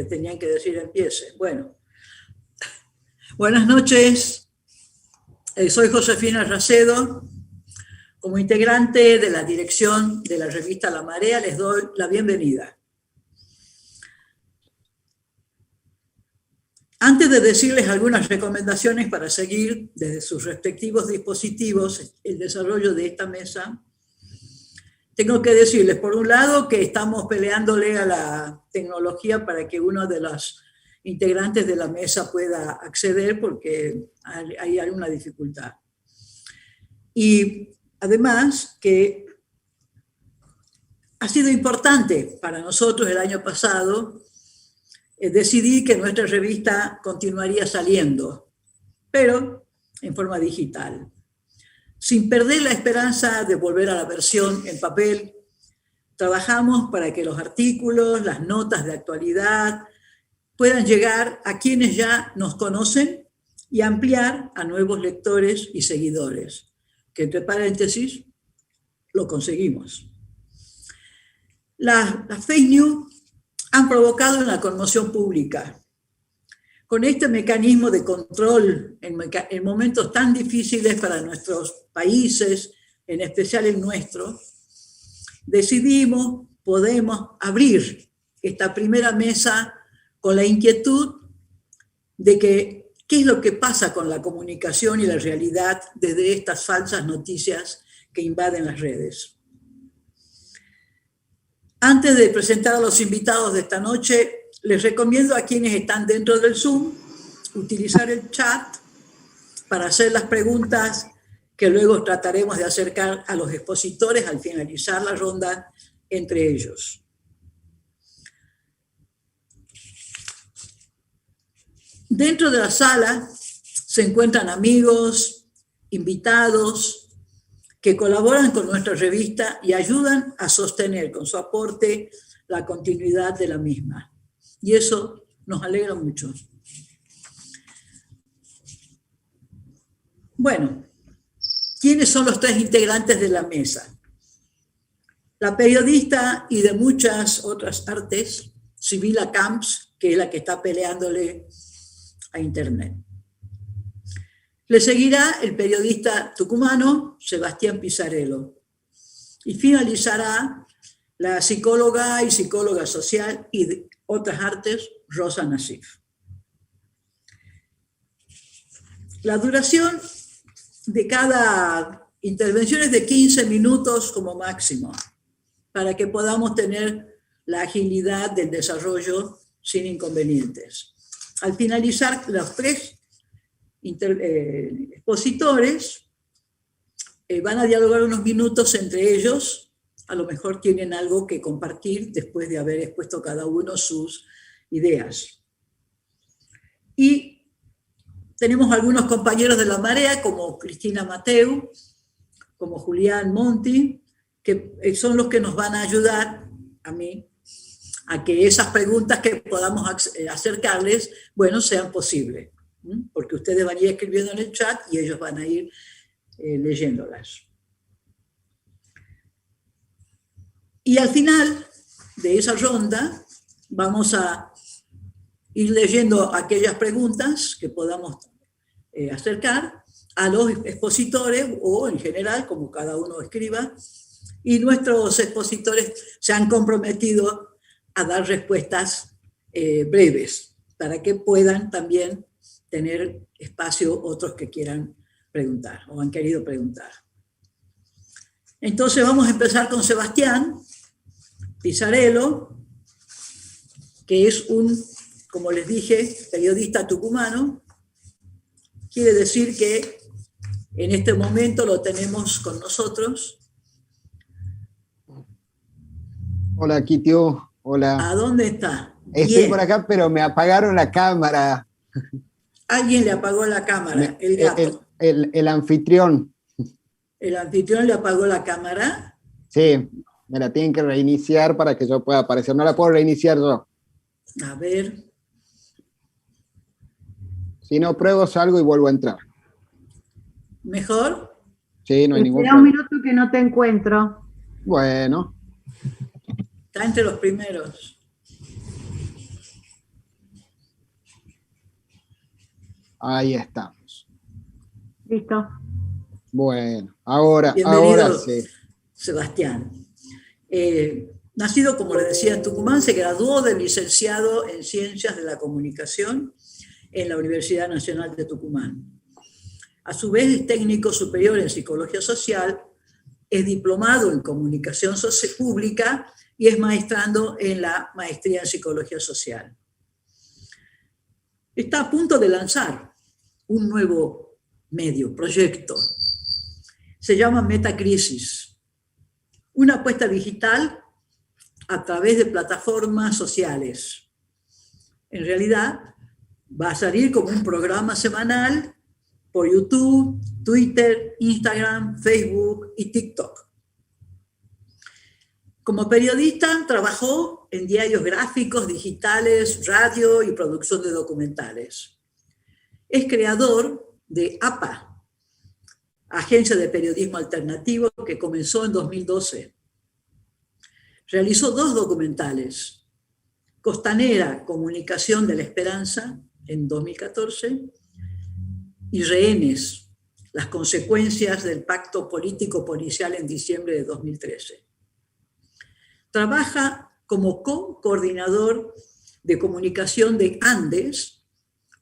tenían que decir empiece. Bueno, buenas noches. Soy Josefina Racedo. Como integrante de la dirección de la revista La Marea, les doy la bienvenida. Antes de decirles algunas recomendaciones para seguir desde sus respectivos dispositivos el desarrollo de esta mesa, tengo que decirles, por un lado, que estamos peleándole a la tecnología para que uno de los integrantes de la mesa pueda acceder, porque hay alguna dificultad. Y además que ha sido importante para nosotros el año pasado decidí que nuestra revista continuaría saliendo, pero en forma digital. Sin perder la esperanza de volver a la versión en papel, trabajamos para que los artículos, las notas de actualidad puedan llegar a quienes ya nos conocen y ampliar a nuevos lectores y seguidores, que entre paréntesis lo conseguimos. Las fake news han provocado una conmoción pública. Con este mecanismo de control en momentos tan difíciles para nuestros países, en especial el nuestro, podemos abrir esta primera mesa con la inquietud de que qué es lo que pasa con la comunicación y la realidad desde estas falsas noticias que invaden las redes. Antes de presentar a los invitados de esta noche, les recomiendo a quienes están dentro del Zoom utilizar el chat para hacer las preguntas que luego trataremos de acercar a los expositores al finalizar la ronda entre ellos. Dentro de la sala se encuentran amigos, invitados, que colaboran con nuestra revista y ayudan a sostener con su aporte la continuidad de la misma. Y eso nos alegra mucho. Bueno, ¿quiénes son los tres integrantes de la mesa? La periodista y de muchas otras artes, Sibila Camps, que es la que está peleándole a Internet. Le seguirá el periodista tucumano Sebastián Pizarello. Y finalizará la psicóloga y psicóloga social y de otras artes, Rosa Nassif. La duración de cada intervención es de 15 minutos como máximo, para que podamos tener la agilidad del desarrollo sin inconvenientes. Al finalizar los tres expositores van a dialogar unos minutos entre ellos, a lo mejor tienen algo que compartir después de haber expuesto cada uno sus ideas. Y tenemos algunos compañeros de La Marea, como Cristina Mateu, como Julián Monti, que son los que nos van a ayudar, a mí, a que esas preguntas que podamos acercarles, bueno, sean posibles. Porque ustedes van a ir escribiendo en el chat y ellos van a ir leyéndolas. Y al final de esa ronda vamos a ir leyendo aquellas preguntas que podamos acercar a los expositores o en general, como cada uno escriba, y nuestros expositores se han comprometido a dar respuestas breves para que puedan también tener espacio otros que quieran preguntar o han querido preguntar. Entonces vamos a empezar con Sebastián Pizarello, que es un, como les dije, periodista tucumano. Quiere decir que en este momento lo tenemos con nosotros. Hola, Kitio. Hola. ¿A dónde está? Estoy Bien. por acá, pero me apagaron la cámara. Alguien le apagó la cámara, el gato. El anfitrión. ¿El anfitrión le apagó la cámara? Sí, me la tienen que reiniciar para que yo pueda aparecer. No la puedo reiniciar yo. A ver. Si no, pruebo, salgo y vuelvo a entrar. ¿Mejor? Sí, no hay ningún Espera un problema. minuto que no te encuentro. Bueno. Está entre los primeros. Ahí estamos. Listo. Bueno, ahora Bienvenido, sí. Sebastián. Nacido, como les decía, en Tucumán, se graduó de licenciado en Ciencias de la Comunicación en la Universidad Nacional de Tucumán. A su vez, es técnico superior en Psicología Social, es diplomado en Comunicación Pública y es maestrando en la Maestría en Psicología Social. Está a punto de lanzar un nuevo proyecto. Se llama Metacrisis, una apuesta digital a través de plataformas sociales. En realidad, va a salir como un programa semanal por YouTube, Twitter, Instagram, Facebook y TikTok. Como periodista, trabajó en diarios gráficos, digitales, radio y producción de documentales. Es creador de APA, Agencia de Periodismo Alternativo, que comenzó en 2012. Realizó 2 documentales: Costanera, Comunicación de la Esperanza, en 2014, y Rehenes, las consecuencias del pacto político-policial, en diciembre de 2013. Trabaja como coordinador de comunicación de Andes,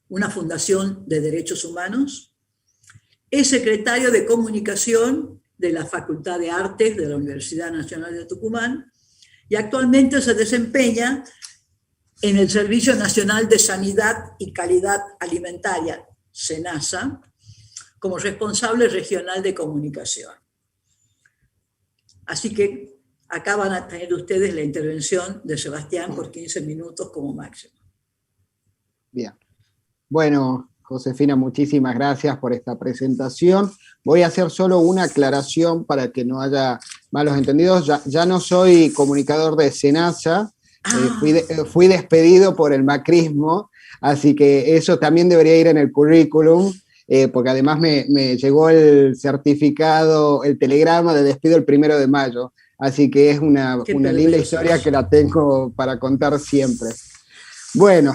una fundación de derechos humanos. Es secretario de comunicación de la Facultad de Artes de la Universidad Nacional de Tucumán y actualmente se desempeña en el Servicio Nacional de Sanidad y Calidad Alimentaria, SENASA, como responsable regional de comunicación. Así que acá van a tener ustedes la intervención de Sebastián por 15 minutos como máximo. Bien. Bueno, Josefina, muchísimas gracias por esta presentación. Voy a hacer solo una aclaración para que no haya malos entendidos. Ya no soy comunicador de SENASA, fui despedido por el macrismo, así que eso también debería ir en el currículum, porque además me llegó el certificado, el telegrama de despido el 1 de mayo, así que es una linda historia que la tengo para contar siempre. Bueno,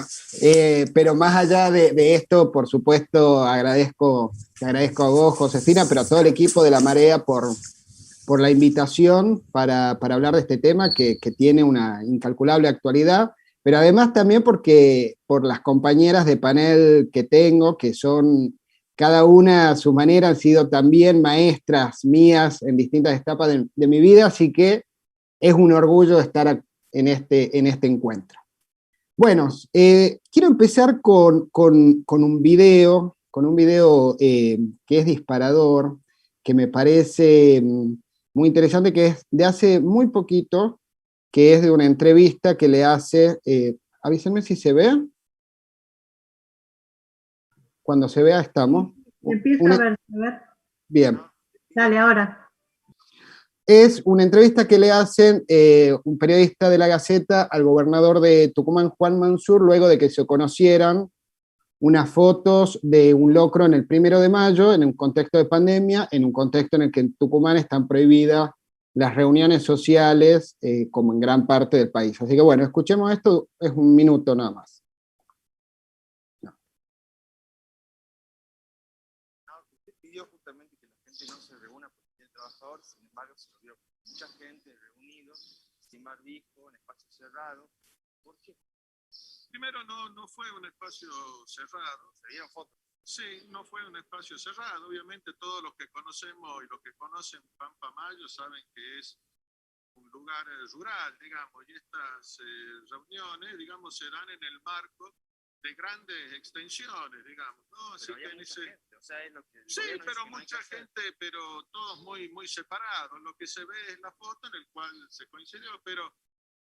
pero más allá de esto, por supuesto, te agradezco a vos, Josefina, pero a todo el equipo de La Marea por la invitación para hablar de este tema que tiene una incalculable actualidad, pero además también por las compañeras de panel que tengo, que son, cada una a su manera, han sido también maestras mías en distintas etapas de mi vida, así que es un orgullo estar en este encuentro. Bueno, quiero empezar con un video que es disparador, que me parece muy interesante, que es de hace muy poquito, que es de una entrevista que le hace, avísenme si se ve. Cuando se vea estamos. Empieza a ver. Bien. Dale, ahora. Es una entrevista que le hacen un periodista de La Gaceta al gobernador de Tucumán, Juan Mansur, luego de que se conocieran unas fotos de un locro en el 1 de mayo, en un contexto de pandemia, en un contexto en el que en Tucumán están prohibidas las reuniones sociales, como en gran parte del país. Así que bueno, escuchemos esto, es un minuto nada más. Usted pidió justamente que la gente no se reúna por el Día del Trabajador, sin embargo se lo vio mucha gente reunida, sin barbijo, en espacio cerrado. ¿Por qué? Primero, no fue un espacio cerrado. ¿Se vieron fotos? Sí, no fue un espacio cerrado. Obviamente todos los que conocemos y los que conocen Pampa Mayo saben que es un lugar rural, digamos, y estas reuniones, digamos, se dan en el marco de grandes extensiones, digamos, ¿no? Así pero que mucha gente, o sea, es lo que sí, pero mucha gente, pero todos muy separados. Lo que se ve es la foto en el cual se coincidió, pero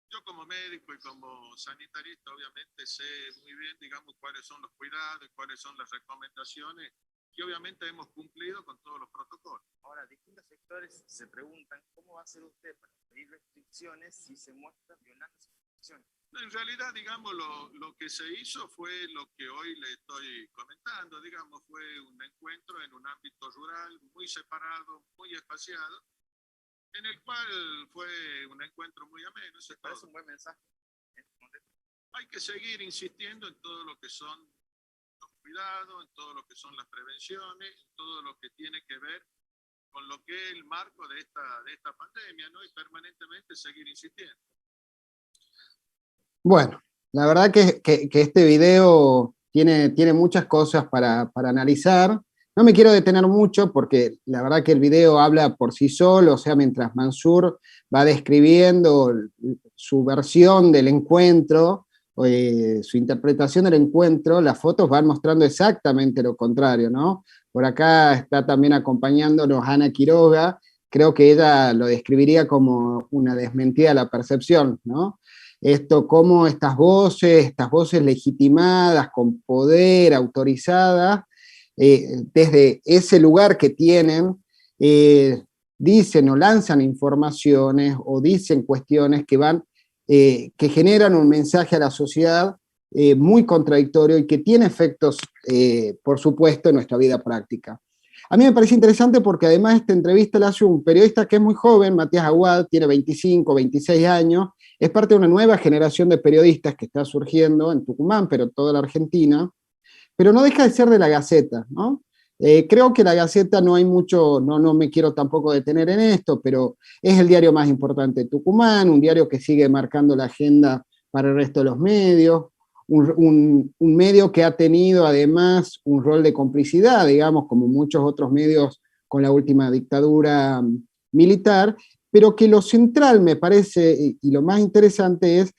yo como médico y como sanitarista obviamente sé muy bien, digamos, cuáles son los cuidados y cuáles son las recomendaciones y obviamente hemos cumplido con todos los protocolos. Ahora, distintos sectores se preguntan cómo va a hacer usted para pedir restricciones si se muestra violando esas restricciones. En realidad, digamos, lo que se hizo fue lo que hoy le estoy comentando, digamos, fue un encuentro en un ámbito rural muy separado, muy espaciado, en el cual fue un encuentro muy ameno. ¿Me parece un buen mensaje? Hay que seguir insistiendo en todo lo que son los cuidado, en todo lo que son las prevenciones, en todo lo que tiene que ver con lo que es el marco de esta pandemia, ¿no? Y permanentemente seguir insistiendo. Bueno, la verdad que este video tiene muchas cosas para analizar. No me quiero detener mucho porque la verdad que el video habla por sí solo, o sea, mientras Mansur va describiendo su versión del encuentro, su interpretación del encuentro, las fotos van mostrando exactamente lo contrario, ¿no? Por acá está también acompañándonos Ana Quiroga, creo que ella lo describiría como una desmentida de la percepción, ¿no? Esto, cómo estas voces legitimadas, con poder, autorizadas, desde ese lugar que tienen, dicen o lanzan informaciones o dicen cuestiones que que generan un mensaje a la sociedad muy contradictorio y que tiene efectos, por supuesto, en nuestra vida práctica. A mí me parece interesante porque además esta entrevista la hace un periodista que es muy joven, Matías Aguad, tiene 25, 26 años, es parte de una nueva generación de periodistas que está surgiendo en Tucumán, pero en toda la Argentina, pero no deja de ser de La Gaceta, ¿no? Creo que La Gaceta no hay mucho, no me quiero tampoco detener en esto, pero es el diario más importante de Tucumán, un diario que sigue marcando la agenda para el resto de los medios, un medio que ha tenido además un rol de complicidad, digamos, como muchos otros medios con la última dictadura militar, pero que lo central me parece, y lo más interesante es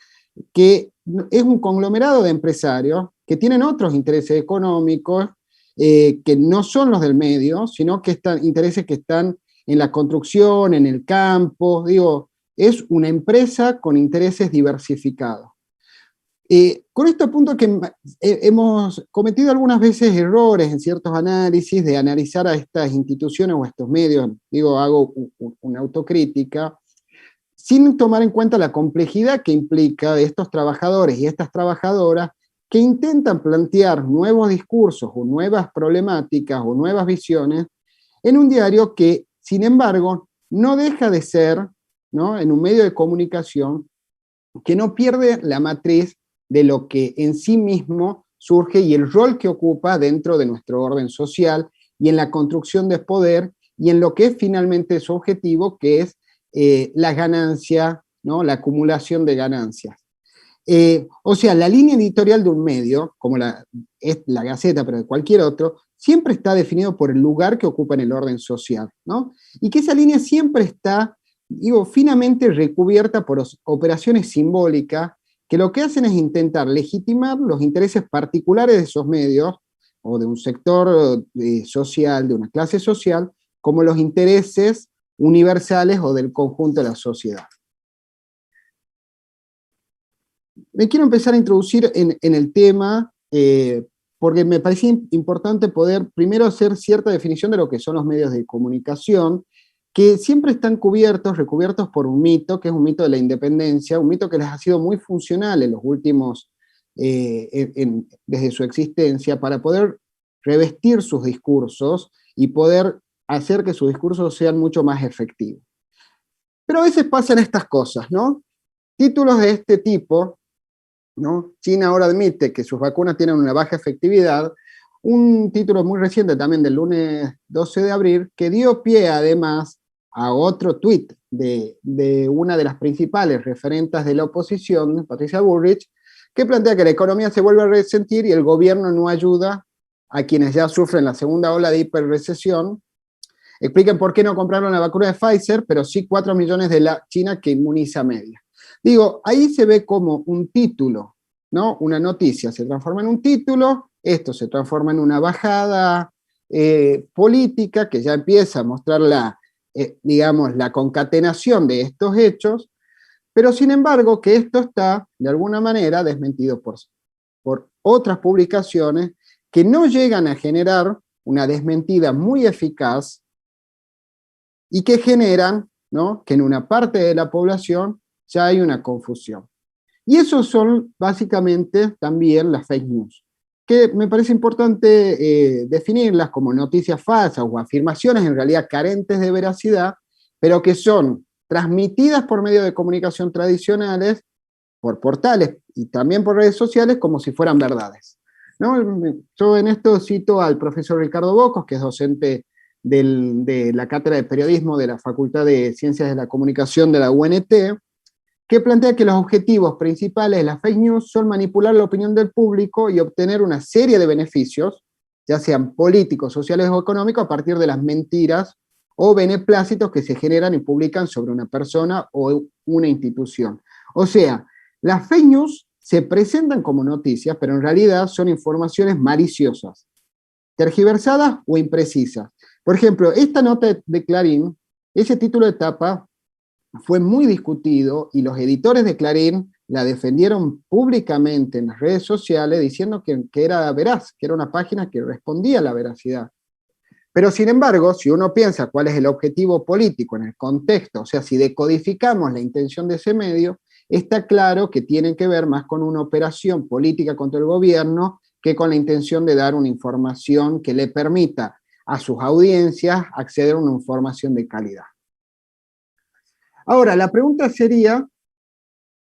que es un conglomerado de empresarios que tienen otros intereses económicos, que no son los del medio, sino que intereses que están en la construcción, en el campo, digo, es una empresa con intereses diversificados. Con esto apunto que hemos cometido algunas veces errores en ciertos análisis, de analizar a estas instituciones o a estos medios, digo, hago una autocrítica, sin tomar en cuenta la complejidad que implica de estos trabajadores y estas trabajadoras que intentan plantear nuevos discursos o nuevas problemáticas o nuevas visiones en un diario que, sin embargo, no deja de ser, ¿no?, en un medio de comunicación que no pierde la matriz de lo que en sí mismo surge y el rol que ocupa dentro de nuestro orden social y en la construcción de poder y en lo que es finalmente su objetivo, que es la ganancia, ¿no?, la acumulación de ganancias. O sea, la línea editorial de un medio, como es La Gaceta, pero de cualquier otro, siempre está definido por el lugar que ocupa en el orden social, ¿no? Y que esa línea siempre está, digo, finamente recubierta por operaciones simbólicas que lo que hacen es intentar legitimar los intereses particulares de esos medios, o de un sector social, de una clase social, como los intereses universales o del conjunto de la sociedad. Me quiero empezar a introducir en el tema, porque me parece importante poder primero hacer cierta definición de lo que son los medios de comunicación, que siempre están recubiertos por un mito, que es un mito de la independencia, un mito que les ha sido muy funcional en los últimos, desde su existencia, para poder revestir sus discursos y poder hacer que sus discursos sean mucho más efectivos. Pero a veces pasan estas cosas, ¿no? Títulos de este tipo, ¿no? China ahora admite que sus vacunas tienen una baja efectividad. Un título muy reciente también del lunes 12 de abril, que dio pie además a otro tuit de una de las principales referentas de la oposición, Patricia Bullrich, que plantea que la economía se vuelve a resentir y el gobierno no ayuda a quienes ya sufren la segunda ola de hiperrecesión. Expliquen por qué no compraron la vacuna de Pfizer, pero sí 4 millones de la China que inmuniza a media. Digo, ahí se ve como un título, ¿no? Una noticia se transforma en un título, esto se transforma en una bajada política que ya empieza a mostrar digamos, la concatenación de estos hechos, pero sin embargo que esto está, de alguna manera, desmentido por otras publicaciones que no llegan a generar una desmentida muy eficaz y que generan, ¿no?, que en una parte de la población ya hay una confusión. Y esos son básicamente también las fake news, que me parece importante definirlas como noticias falsas o afirmaciones en realidad carentes de veracidad, pero que son transmitidas por medios de comunicación tradicionales, por portales y también por redes sociales como si fueran verdades. ¿no? Yo en esto cito al profesor Ricardo Bocos, que es docente de la Cátedra de Periodismo de la Facultad de Ciencias de la Comunicación de la UNT, que plantea que los objetivos principales de las fake news son manipular la opinión del público y obtener una serie de beneficios, ya sean políticos, sociales o económicos, a partir de las mentiras o beneplácitos que se generan y publican sobre una persona o una institución. O sea, las fake news se presentan como noticias, pero en realidad son informaciones maliciosas, tergiversadas o imprecisas. Por ejemplo, esta nota de Clarín, ese título de tapa fue muy discutido y los editores de Clarín la defendieron públicamente en las redes sociales diciendo que era veraz, que era una página que respondía a la veracidad. Pero sin embargo, si uno piensa cuál es el objetivo político en el contexto, o sea, si decodificamos la intención de ese medio, está claro que tienen que ver más con una operación política contra el gobierno que con la intención de dar una información que le permita a sus audiencias acceder a una información de calidad. Ahora, la pregunta sería,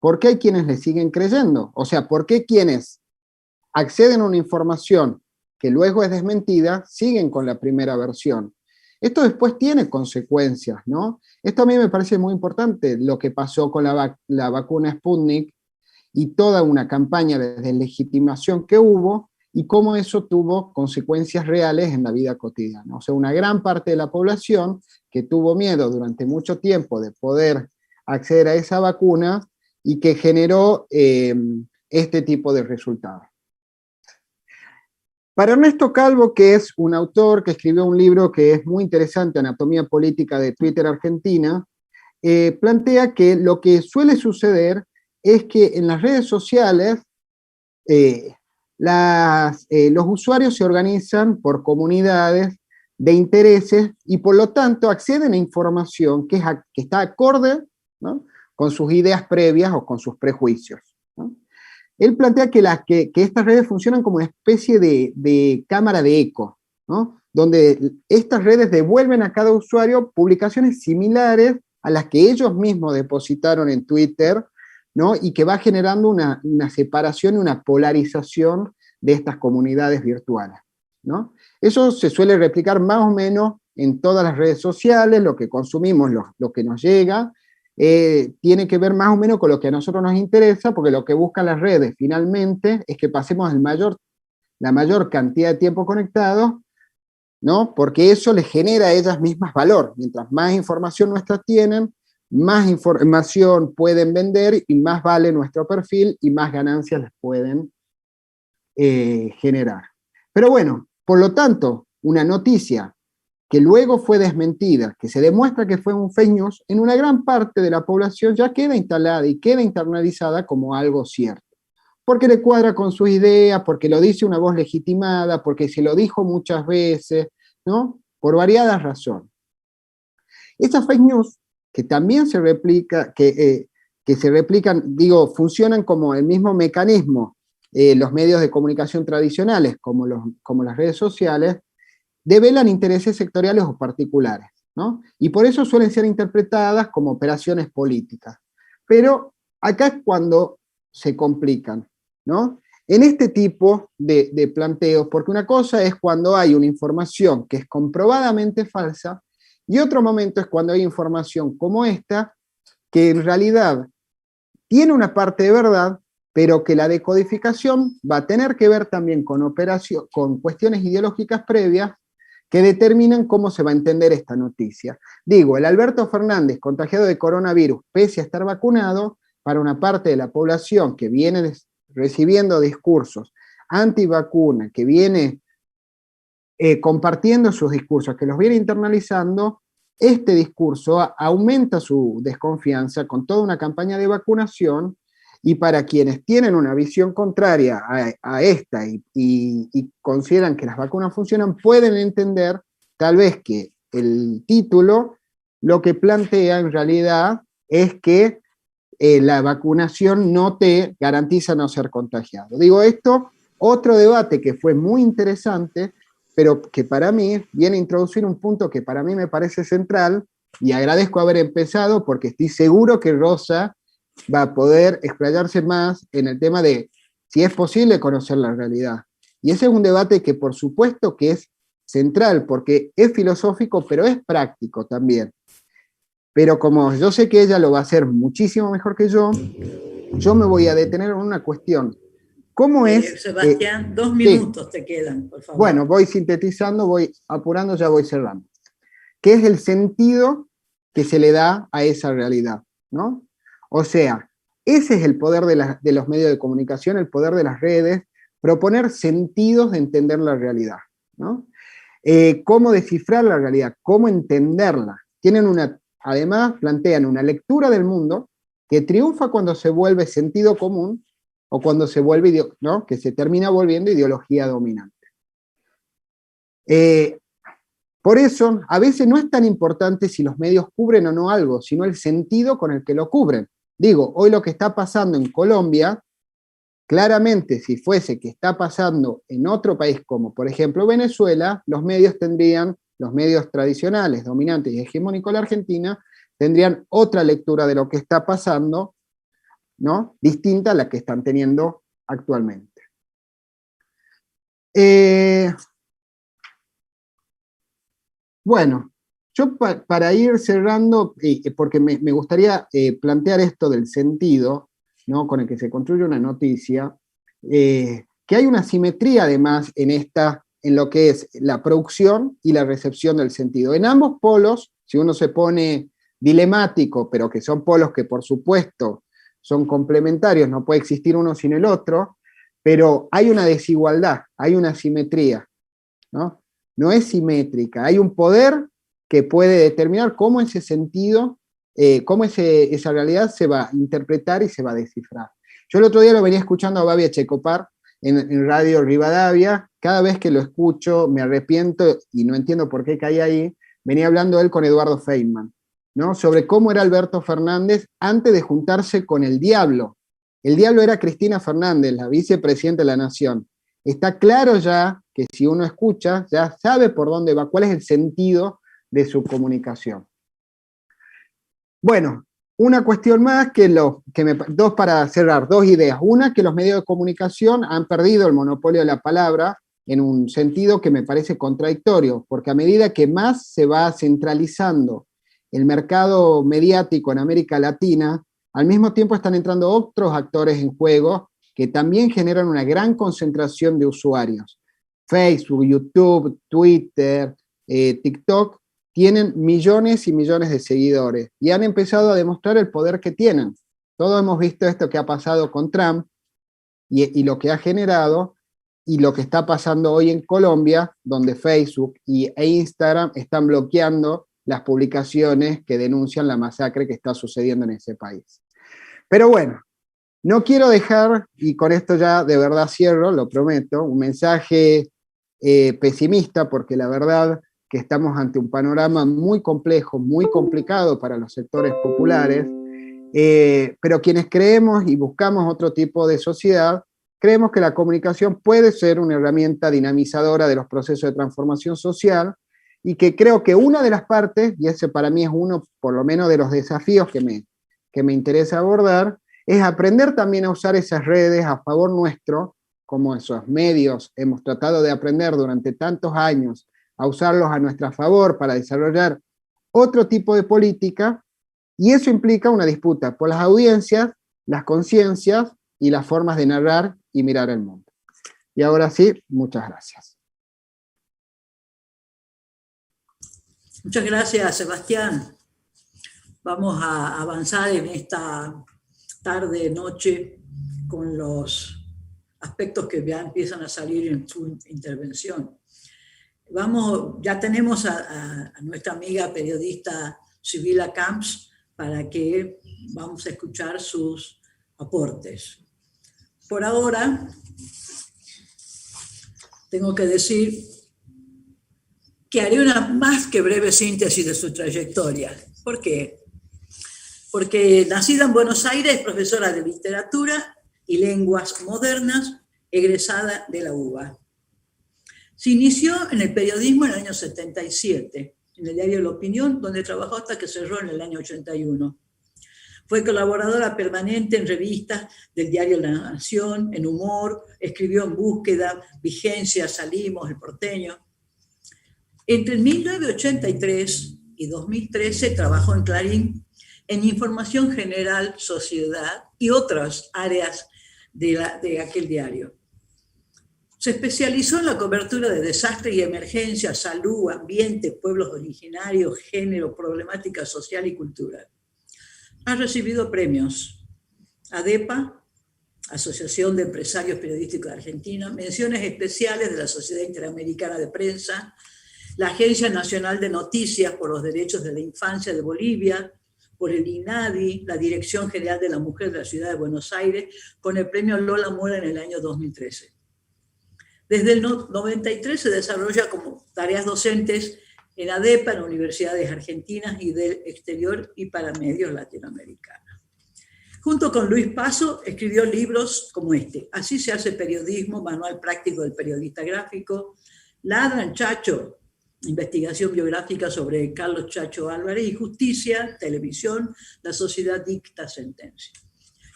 ¿por qué hay quienes le siguen creyendo? O sea, ¿por qué quienes acceden a una información que luego es desmentida, siguen con la primera versión? Esto después tiene consecuencias, ¿no? Esto a mí me parece muy importante, lo que pasó con la vacuna Sputnik y toda una campaña de deslegitimación que hubo, y cómo eso tuvo consecuencias reales en la vida cotidiana. O sea, una gran parte de la población que tuvo miedo durante mucho tiempo de poder acceder a esa vacuna y que generó este tipo de resultados. Para Ernesto Calvo, que es un autor que escribió un libro que es muy interesante, Anatomía Política de Twitter Argentina, plantea que lo que suele suceder es que en las redes sociales los usuarios se organizan por comunidades de intereses y por lo tanto acceden a información que está acorde, ¿no?, con sus ideas previas o con sus prejuicios, ¿no? Él plantea que estas redes funcionan como una especie de cámara de eco, ¿no?, donde estas redes devuelven a cada usuario publicaciones similares a las que ellos mismos depositaron en Twitter, ¿no?, y que va generando una separación y una polarización de estas comunidades virtuales, ¿no? Eso se suele replicar más o menos en todas las redes sociales, lo que consumimos, lo que nos llega, tiene que ver más o menos con lo que a nosotros nos interesa, porque lo que buscan las redes finalmente es que pasemos la mayor cantidad de tiempo conectados, ¿no?, porque eso les genera a ellas mismas valor. Mientras más información nuestra tienen, más información pueden vender y más vale nuestro perfil y más ganancias les pueden generar. Pero bueno, por lo tanto, una noticia que luego fue desmentida, que se demuestra que fue un fake news, en una gran parte de la población ya queda instalada y queda internalizada como algo cierto. Porque le cuadra con sus ideas, porque lo dice una voz legitimada, porque se lo dijo muchas veces, ¿no?, por variadas razones. Esas fake news que también se replican, funcionan como el mismo mecanismo, los medios de comunicación tradicionales, como las redes sociales, develan intereses sectoriales o particulares, ¿no? Y por eso suelen ser interpretadas como operaciones políticas. Pero acá es cuando se complican, ¿no?, en este tipo de planteos, porque una cosa es cuando hay una información que es comprobadamente falsa, y otro momento es cuando hay información como esta, que en realidad tiene una parte de verdad, pero que la decodificación va a tener que ver también con cuestiones ideológicas previas que determinan cómo se va a entender esta noticia. Digo, el Alberto Fernández contagiado de coronavirus, pese a estar vacunado, para una parte de la población que viene recibiendo discursos antivacuna, que viene compartiendo sus discursos, que los viene internalizando, este discurso aumenta su desconfianza con toda una campaña de vacunación, y para quienes tienen una visión contraria a esta y consideran que las vacunas funcionan, pueden entender tal vez que el título lo que plantea en realidad es que la vacunación no te garantiza no ser contagiado. Digo esto, otro debate que fue muy interesante, pero que para mí viene a introducir un punto que para mí me parece central, y agradezco haber empezado porque estoy seguro que Rosa va a poder explayarse más en el tema de si es posible conocer la realidad. Y ese es un debate que por supuesto que es central, porque es filosófico, pero es práctico también. Pero como yo sé que ella lo va a hacer muchísimo mejor que yo me voy a detener en una cuestión. ¿Cómo es? Sebastián, 2 minutos te quedan, por favor. Bueno, voy sintetizando, voy apurando, ya voy cerrando. ¿Qué es el sentido que se le da a esa realidad? ¿No? O sea, ese es el poder de los medios de comunicación, el poder de las redes, proponer sentidos de entender la realidad, ¿no? Cómo descifrar la realidad, cómo entenderla. Además, plantean una lectura del mundo que triunfa cuando se vuelve sentido común o cuando se vuelve, ¿no? Que se termina volviendo ideología dominante. Por eso, a veces no es tan importante si los medios cubren o no algo, sino el sentido con el que lo cubren. Digo, hoy lo que está pasando en Colombia, claramente, si fuese que está pasando en otro país como, por ejemplo, Venezuela, los medios tradicionales, dominantes y hegemónicos de la Argentina, tendrían otra lectura de lo que está pasando, ¿no? Distinta a la que están teniendo actualmente. Bueno, yo para ir cerrando, porque me gustaría plantear esto del sentido, ¿no? Con el que se construye una noticia, que hay una simetría además en lo que es la producción y la recepción del sentido. En ambos polos, si uno se pone dilemático, pero que son polos que por supuesto son complementarios, no puede existir uno sin el otro, pero hay una desigualdad, hay una simetría, ¿no? No es simétrica, hay un poder que puede determinar cómo ese sentido, cómo esa realidad se va a interpretar y se va a descifrar. Yo el otro día lo venía escuchando a Babi Echecopar en Radio Rivadavia, cada vez que lo escucho me arrepiento y no entiendo por qué caí ahí, venía hablando él con Eduardo Feynman, ¿no? Sobre cómo era Alberto Fernández antes de juntarse con el diablo. El diablo era Cristina Fernández, la vicepresidenta de la Nación. Está claro ya que si uno escucha, ya sabe por dónde va, cuál es el sentido de su comunicación. Bueno, una cuestión más para cerrar, dos ideas. Una, que los medios de comunicación han perdido el monopolio de la palabra en un sentido que me parece contradictorio, porque a medida que más se va centralizando el mercado mediático en América Latina, al mismo tiempo están entrando otros actores en juego que también generan una gran concentración de usuarios. Facebook, YouTube, Twitter, TikTok, tienen millones y millones de seguidores y han empezado a demostrar el poder que tienen. Todos hemos visto esto que ha pasado con Trump y lo que ha generado, y lo que está pasando hoy en Colombia, donde Facebook e Instagram están bloqueando las publicaciones que denuncian la masacre que está sucediendo en ese país. Pero bueno, no quiero dejar, y con esto ya de verdad cierro, lo prometo, un mensaje pesimista, porque la verdad que estamos ante un panorama muy complejo, muy complicado para los sectores populares, pero quienes creemos y buscamos otro tipo de sociedad, creemos que la comunicación puede ser una herramienta dinamizadora de los procesos de transformación social, y que creo que una de las partes, y ese para mí es uno por lo menos de los desafíos que me interesa abordar, es aprender también a usar esas redes a favor nuestro, como esos medios hemos tratado de aprender durante tantos años, a usarlos a nuestro favor para desarrollar otro tipo de política, y eso implica una disputa por las audiencias, las conciencias y las formas de narrar y mirar el mundo. Y ahora sí, muchas gracias. Muchas gracias, Sebastián. Vamos a avanzar en esta tarde, noche, con los aspectos que ya empiezan a salir en su intervención. Ya tenemos a nuestra amiga periodista Sibila Camps para que vamos a escuchar sus aportes. Por ahora, tengo que decir que haré una más que breve síntesis de su trayectoria. ¿Por qué? Porque nacida en Buenos Aires, profesora de literatura y lenguas modernas, egresada de la UBA. Se inició en el periodismo en el año 77, en el diario La Opinión, donde trabajó hasta que cerró en el año 81. Fue colaboradora permanente en revistas del diario La Nación, en Humor, escribió en Búsqueda, Vigencia, Salimos, El Porteño. Entre 1983 y 2013 trabajó en Clarín en información general, sociedad y otras áreas de aquel diario. Se especializó en la cobertura de desastres y emergencias, salud, ambiente, pueblos originarios, género, problemática social y cultural. Ha recibido premios: ADEPA, Asociación de Empresarios Periodísticos de Argentina, menciones especiales de la Sociedad Interamericana de Prensa, la Agencia Nacional de Noticias por los Derechos de la Infancia de Bolivia, por el INADI, la Dirección General de la Mujer de la Ciudad de Buenos Aires, con el premio Lola Mora en el año 2013. Desde el 93 se desarrolla como tareas docentes en ADEPA, en universidades argentinas y del exterior y para medios latinoamericanos. Junto con Luis Paso escribió libros como este: Así se hace periodismo, manual práctico del periodista gráfico; Ladran Chacho, investigación biográfica sobre Carlos Chacho Álvarez; y Justicia, televisión, la sociedad dicta sentencia.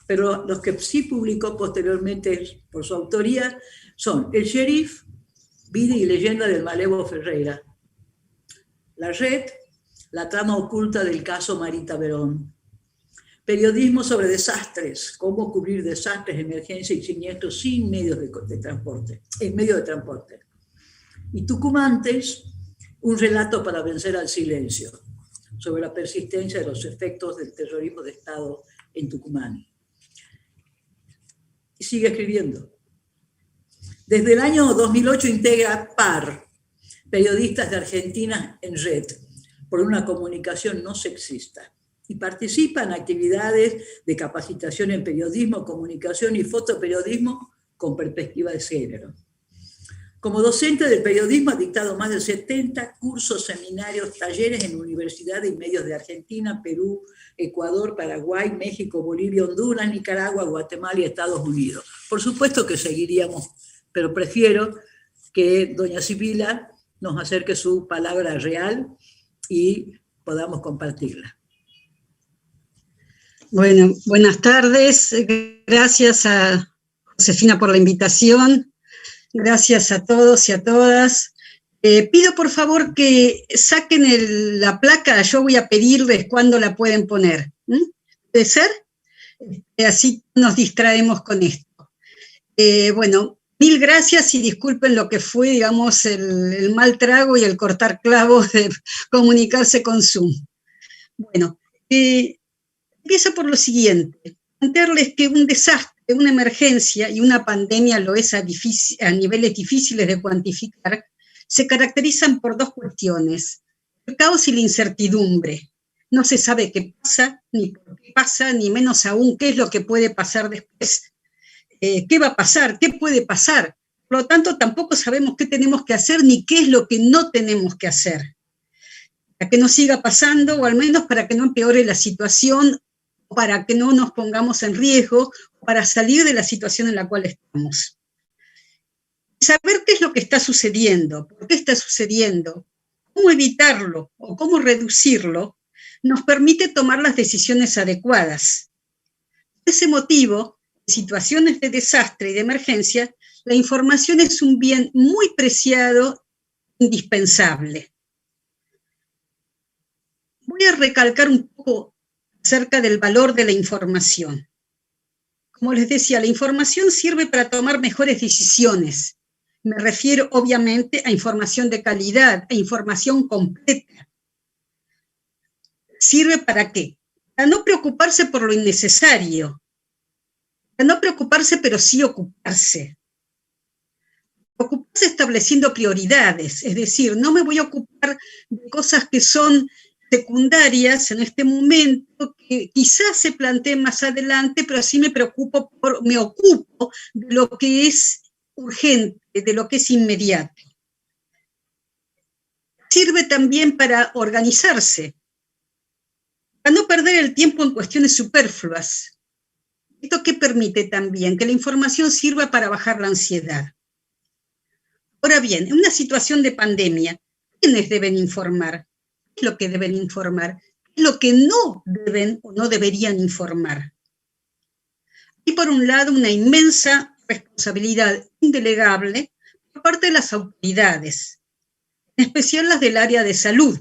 Pero los que sí publicó posteriormente por su autoría son El Sheriff, Vida y leyenda del Malevo Ferreira; La Red, la trama oculta del caso Marita Verón; Periodismo sobre desastres, cómo cubrir desastres, emergencias y siniestros sin medios de transporte, en medio de transporte; y Tucumantes, un relato para vencer al silencio, sobre la persistencia de los efectos del terrorismo de Estado en Tucumán. Y sigue escribiendo. Desde el año 2008 integra PAR, Periodistas de Argentina en Red, por una comunicación no sexista, y participa en actividades de capacitación en periodismo, comunicación y fotoperiodismo con perspectiva de género. Como docente del periodismo ha dictado más de 70 cursos, seminarios, talleres en universidades y medios de Argentina, Perú, Ecuador, Paraguay, México, Bolivia, Honduras, Nicaragua, Guatemala y Estados Unidos. Por supuesto que seguiríamos, pero prefiero que doña Sibila nos acerque su palabra real y podamos compartirla. Bueno, buenas tardes. Gracias a Josefina por la invitación. Gracias a todos y a todas. Pido por favor que saquen la placa. Yo voy a pedirles cuándo la pueden poner. ¿Puede ser? Así nos distraemos con esto. Bueno, mil gracias y disculpen lo que fue, digamos, el mal trago y el cortar clavos de comunicarse con Zoom. Bueno, empiezo por lo siguiente. Plantearles que un desastre, una emergencia y una pandemia lo es a niveles difíciles de cuantificar, se caracterizan por dos cuestiones: el caos y la incertidumbre. No se sabe qué pasa, ni por qué pasa, ni menos aún qué es lo que puede pasar después. ¿Qué va a pasar? ¿Qué puede pasar? Por lo tanto, tampoco sabemos qué tenemos que hacer ni qué es lo que no tenemos que hacer, para que no siga pasando, o al menos para que no empeore la situación, para que no nos pongamos en riesgo, para salir de la situación en la cual estamos. Saber qué es lo que está sucediendo, por qué está sucediendo, cómo evitarlo o cómo reducirlo, nos permite tomar las decisiones adecuadas. Por ese motivo, en situaciones de desastre y de emergencia, la información es un bien muy preciado, indispensable. Voy a recalcar un poco acerca del valor de la información. Como les decía, la información sirve para tomar mejores decisiones. Me refiero, obviamente, a información de calidad, a información completa. ¿Sirve para qué? Para no preocuparse por lo innecesario. Para no preocuparse, pero sí ocuparse. Ocuparse estableciendo prioridades, es decir, no me voy a ocupar de cosas que son secundarias en este momento, que quizás se planteen más adelante, pero sí me ocupo de lo que es urgente, de lo que es inmediato. Sirve también para organizarse, para no perder el tiempo en cuestiones superfluas. ¿Esto qué permite también? Que la información sirva para bajar la ansiedad. Ahora bien, en una situación de pandemia, ¿quiénes deben informar? ¿Qué es lo que deben informar? lo que no deben o no deberían informar. Y por un lado, una inmensa responsabilidad indelegable por parte de las autoridades, en especial las del área de salud.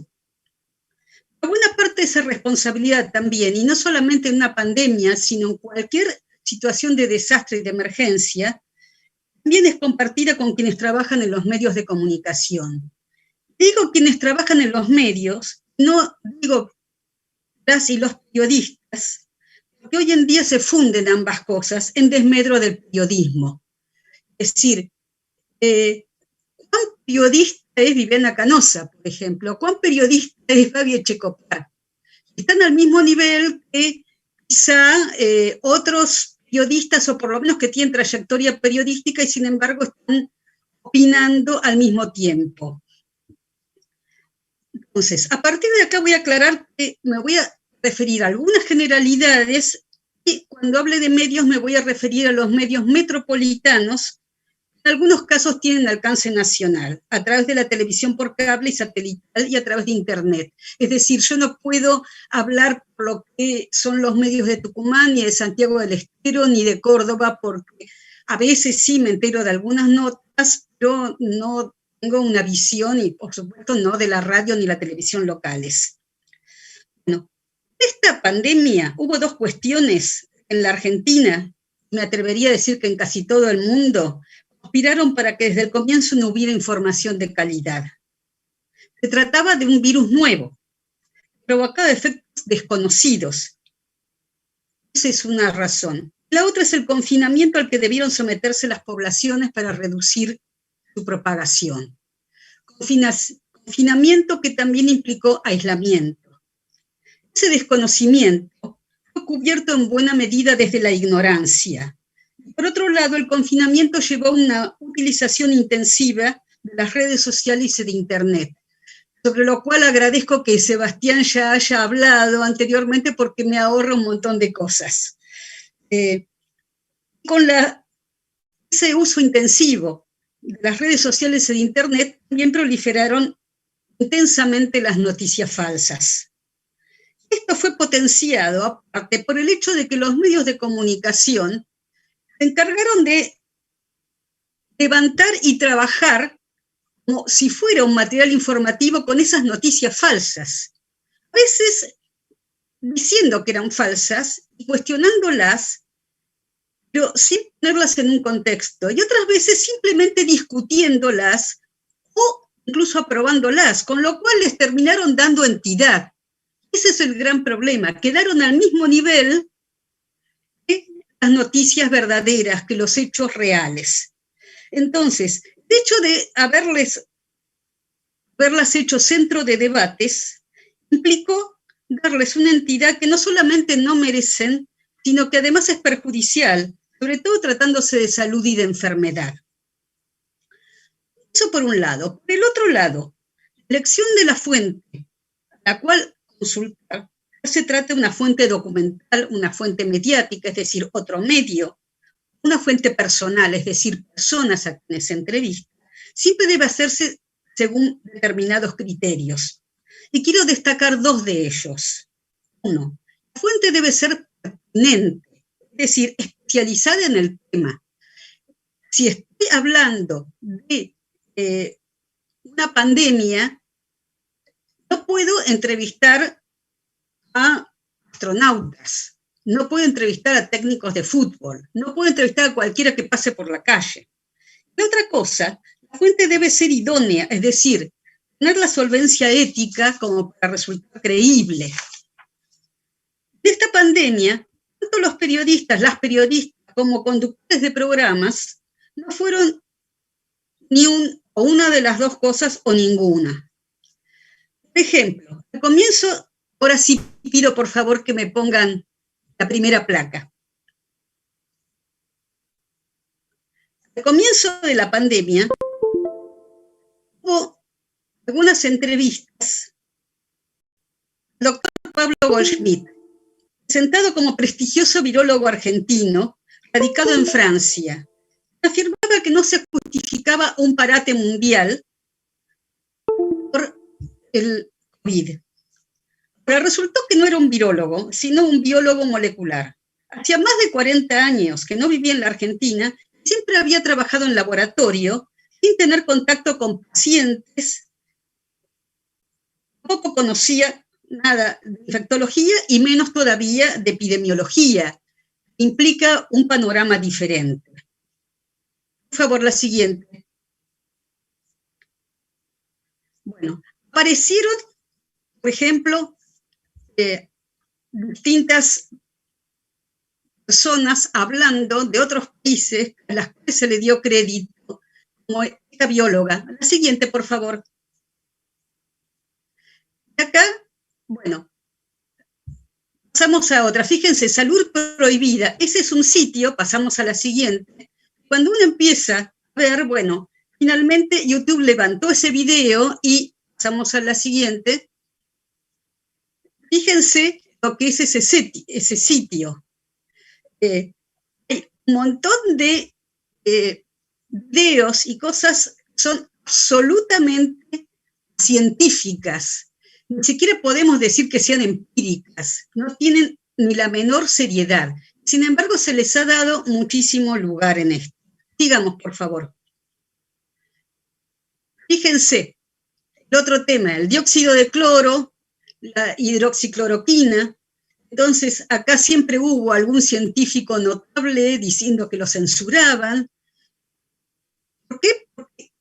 Buena parte de esa responsabilidad también, y no solamente en una pandemia, sino en cualquier situación de desastre y de emergencia, también es compartida con quienes trabajan en los medios de comunicación. Digo quienes trabajan en los medios, no digo las y los periodistas, porque hoy en día se funden ambas cosas en desmedro del periodismo. Es decir, ¿cuán periodista es Viviana Canosa, por ejemplo? ¿Cuán periodista es Fabi Echecopar? Están al mismo nivel que quizá otros periodistas, o por lo menos que tienen trayectoria periodística y sin embargo están opinando al mismo tiempo. Entonces, a partir de acá voy a aclarar que me voy a referir a algunas generalidades y cuando hable de medios me voy a referir a los medios metropolitanos. En algunos casos tienen alcance nacional, a través de la televisión por cable y satelital y a través de Internet. Es decir, yo no puedo hablar por lo que son los medios de Tucumán, ni de Santiago del Estero, ni de Córdoba, porque a veces sí me entero de algunas notas, pero no tengo una visión, y por supuesto no de la radio ni la televisión locales. Bueno, esta pandemia hubo dos cuestiones en la Argentina, me atrevería a decir que en casi todo el mundo, conspiraron para que desde el comienzo no hubiera información de calidad. Se trataba de un virus nuevo, provocaba efectos desconocidos. Esa es una razón. La otra es el confinamiento al que debieron someterse las poblaciones para reducir su propagación. Confinamiento que también implicó aislamiento. Ese desconocimiento fue cubierto en buena medida desde la ignorancia. Por otro lado, el confinamiento llevó a una utilización intensiva de las redes sociales y de Internet, sobre lo cual agradezco que Sebastián ya haya hablado anteriormente porque me ahorra un montón de cosas. Con ese uso intensivo de las redes sociales y de Internet, también proliferaron intensamente las noticias falsas. Esto fue potenciado, aparte, por el hecho de que los medios de comunicación se encargaron de levantar y trabajar como si fuera un material informativo con esas noticias falsas. A veces diciendo que eran falsas y cuestionándolas, pero sin ponerlas en un contexto, y otras veces simplemente discutiéndolas o incluso aprobándolas, con lo cual les terminaron dando entidad. Ese es el gran problema, quedaron al mismo nivel que las noticias verdaderas, que los hechos reales. Entonces, el hecho de haberlas hecho centro de debates implicó darles una entidad que no solamente no merecen, sino que además es perjudicial, sobre todo tratándose de salud y de enfermedad. Eso por un lado. Por el otro lado, la elección de la fuente, la cual consultar, no se trata de una fuente documental, una fuente mediática, es decir, otro medio, una fuente personal, es decir, personas a quienes se entrevista, siempre debe hacerse según determinados criterios. Y quiero destacar dos de ellos. Uno, la fuente debe ser pertinente, es decir, especializada en el tema. Si estoy hablando de una pandemia, no puedo entrevistar a astronautas, no puedo entrevistar a técnicos de fútbol, no puedo entrevistar a cualquiera que pase por la calle. Y otra cosa, la fuente debe ser idónea, es decir, tener la solvencia ética como para resultar creíble. En esta pandemia, tanto los periodistas, las periodistas, como conductores de programas, no fueron ni una de las dos cosas o ninguna. Por ejemplo, al comienzo, ahora sí pido por favor que me pongan la primera placa. Al comienzo de la pandemia, hubo algunas entrevistas al doctor Pablo Goldschmidt, presentado como prestigioso virólogo argentino, radicado en Francia. Afirmaba que no se justificaba un parate mundial por el COVID. Pero resultó que no era un virólogo, sino un biólogo molecular. Hacía más de 40 años que no vivía en la Argentina, siempre había trabajado en laboratorio, sin tener contacto con pacientes, poco conocía nada de infectología y menos todavía de epidemiología. Implica un panorama diferente. Por favor, la siguiente. Bueno, aparecieron, por ejemplo, distintas personas hablando de otros países a las cuales se le dio crédito, como esta bióloga. La siguiente, por favor. Y acá, bueno, pasamos a otra. Fíjense, salud prohibida. Ese es un sitio, pasamos a la siguiente. Cuando uno empieza a ver, bueno, finalmente YouTube levantó ese video y pasamos a la siguiente. Fíjense lo que es ese sitio. Hay un montón de videos y cosas que son absolutamente científicas. Ni siquiera podemos decir que sean empíricas, no tienen ni la menor seriedad. Sin embargo, se les ha dado muchísimo lugar en esto. Sigamos, por favor. Fíjense, el otro tema, el dióxido de cloro, la hidroxicloroquina. Entonces, acá siempre hubo algún científico notable diciendo que lo censuraban. ¿Por qué? Porque